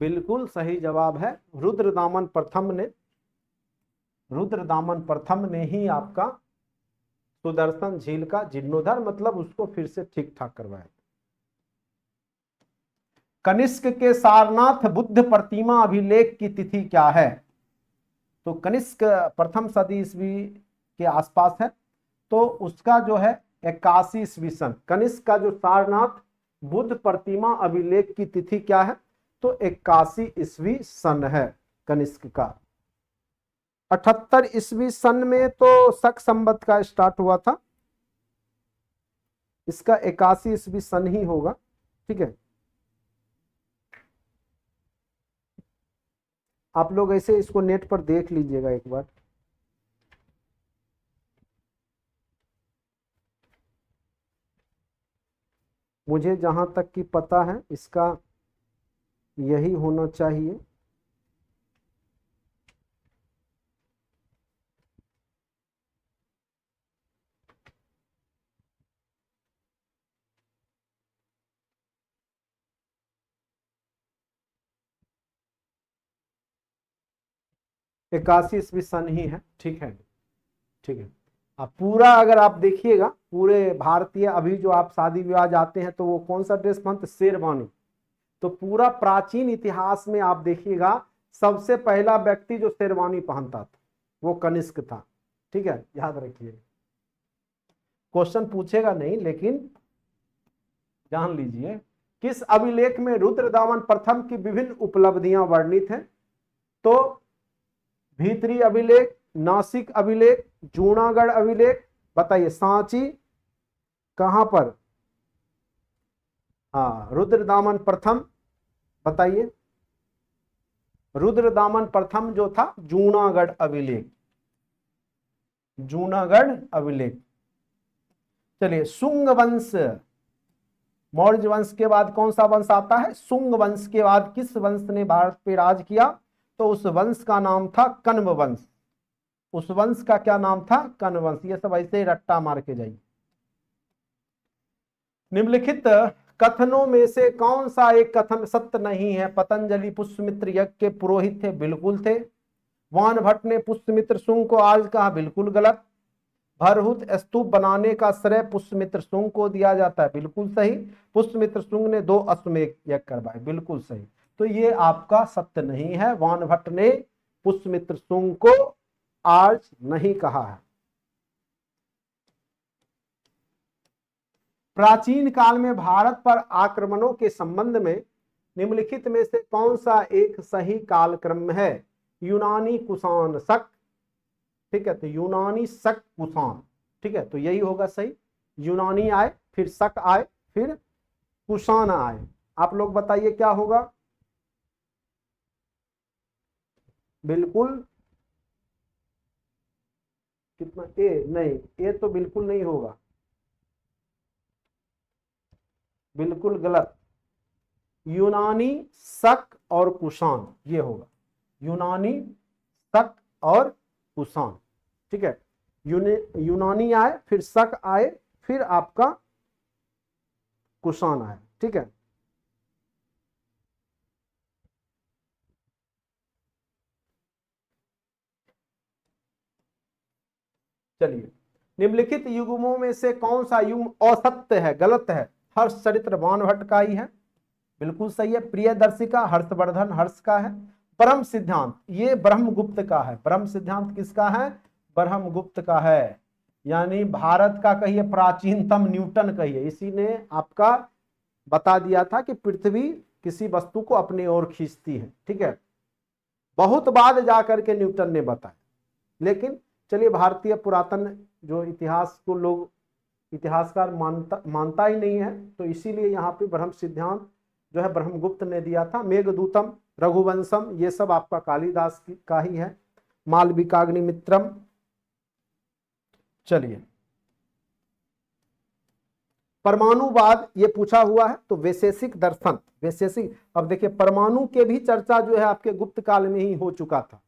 A: बिल्कुल सही जवाब है। रुद्रदामन प्रथम ने ही आपका सुदर्शन झील का जीर्णोद्धार मतलब उसको फिर से ठीक ठाक करवाया। कनिष्क के सारनाथ बुद्ध प्रतिमा अभिलेख की तिथि क्या है? तो कनिष्क प्रथम सदी ईस्वी के आसपास है, तो उसका जो है 81 ईस्वी सन। कनिष्क का जो सारनाथ बुद्ध प्रतिमा अभिलेख की तिथि क्या है? तो 81 ईस्वी सन है। कनिष्क का। 78 ईस्वी सन में तो शक संवत का स्टार्ट हुआ था, इसका 81 ईस्वी सन ही होगा। ठीक है, आप लोग ऐसे इसको नेट पर देख लीजिएगा एक बार। मुझे जहां तक कि पता है इसका यही होना चाहिए। इक्यासी ईस्वी सन ही है। ठीक है, ठीक है। अब पूरा अगर आप देखिएगा पूरे भारतीय, अभी जो आप शादी विवाह जाते हैं तो वो कौन सा ड्रेस पहनते, शेरवानी। तो पूरा प्राचीन इतिहास में आप देखिएगा सबसे पहला व्यक्ति जो शेरवानी पहनता था वो कनिष्क था। ठीक है, याद रखिए, क्वेश्चन पूछेगा नहीं लेकिन जान लीजिए। किस अभिलेख में रुद्रदामन प्रथम की विभिन्न उपलब्धियां वर्णित हैं? तो भीतरी अभिलेख, नासिक अभिलेख, जूनागढ़ अभिलेख, बताइए सांची, कहां पर? हाँ, रुद्रदामन प्रथम, बताइए। रुद्रदामन प्रथम जो था जूनागढ़ अभिलेख, जूनागढ़ अभिलेख। चलिए, शुंग वंश, मौर्य वंश के बाद कौन सा वंश आता है? शुंग वंश के बाद किस वंश ने भारत पे राज किया? तो उस वंश का नाम था कण्व वंश। उस वंश का क्या नाम था? कण्व वंश। ये सब ऐसे ही रट्टा मार के जाइए। निम्नलिखित कथनों में से कौन सा एक कथन सत्य नहीं है? पतंजलि पुष्यमित्र यज्ञ के पुरोहित थे, बिल्कुल थे। वान भट्ट ने पुष्यमित्र शुंग को आज कहा, बिल्कुल गलत। भरहुत स्तूप बनाने का श्रेय पुष्यमित्र शुंग को दिया जाता है, बिल्कुल सही। पुष्यमित्र शुंग ने 2 अश्वमेध यज्ञ करवाए, बिल्कुल सही। तो ये आपका सत्य नहीं है, वान भट्ट ने पुष्यमित्र शुंग को आज नहीं कहा है। प्राचीन काल में भारत पर आक्रमणों के संबंध में निम्नलिखित में से कौन सा एक सही कालक्रम है? यूनानी, कुषाण, शक। ठीक है, तो यूनानी, शक, कुषाण। ठीक है, तो यही होगा सही। यूनानी आए, फिर शक आए, फिर कुषाण आए। आप लोग बताइए क्या होगा? बिल्कुल कितना? ए नहीं, ए तो बिल्कुल नहीं होगा, बिल्कुल गलत। यूनानी, शक और कुषाण ये होगा। यूनानी, शक और कुषाण। ठीक है, यूनानी आए, फिर शक आए, फिर आपका कुषाण आए। ठीक है, चलिए। निम्नलिखित युग्मों में से कौन सा युग्म असत्य है, गलत है? हर्ष चरित्र वान भट्ट का ही है, बिल्कुल सही है। प्रियदर्शिका हर्षवर्धन हर्ष का है। ब्रह्म सिद्धांत ये ब्रह्मगुप्त का है। ब्रह्म सिद्धांत किसका है? ब्रह्मगुप्त का है। यानी भारत का कहिए प्राचीनतम न्यूटन कहिए, इसी ने आपका बता दिया था कि पृथ्वी किसी वस्तु को अपनी ओर खींचती है। ठीक है, बहुत बाद जाकर के न्यूटन ने बताया। लेकिन चलिए, भारतीय पुरातन जो इतिहास को लोग इतिहासकार मानता ही नहीं है, तो इसीलिए यहाँ पे ब्रह्म सिद्धांत जो है ब्रह्मगुप्त ने दिया था। मेघदूतम, रघुवंशम ये सब आपका कालिदास का ही है। मालविकाग्निमित्रम। चलिए, परमाणुवाद ये पूछा हुआ है, तो वैशेषिक दर्शन, वैशेषिक। अब देखिए, परमाणु के भी चर्चा जो है आपके गुप्त काल में ही हो चुका था।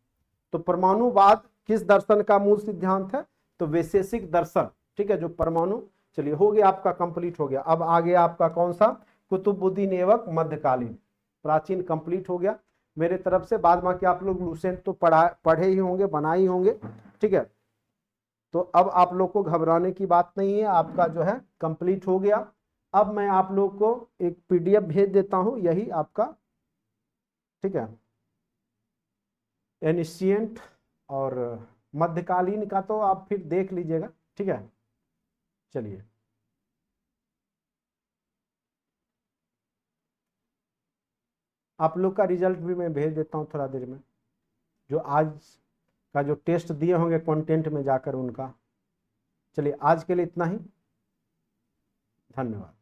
A: तो परमाणुवाद किस दर्शन का मूल सिद्धांत है? तो वैशेषिक दर्शन। ठीक है, जो परमाणु। चलिए, हो गया आपका, कंप्लीट हो गया। अब आगे आपका कौन सा? कुतुबुद्दीन ऐबक मध्यकालीन, प्राचीन, कंप्लीट हो गया मेरे तरफ से। बाद बाकी आप लोग लूसेंट तो पढ़े ही होंगे, बनाए ही होंगे। ठीक है, तो अब आप लोग को घबराने की बात नहीं है, आपका जो है कंप्लीट हो गया। अब मैं आप लोग को एक पीडीएफ भेज देता हूं, यही आपका। ठीक है, एनिशियंट और मध्यकालीन का तो आप फिर देख लीजिएगा। ठीक है, चलिए। आप लोग का रिजल्ट भी मैं भेज देता हूं थोड़ा देर में। जो आज का जो टेस्ट दिए होंगे कंटेंट में जाकर उनका। चलिए आज के लिए इतना ही, धन्यवाद।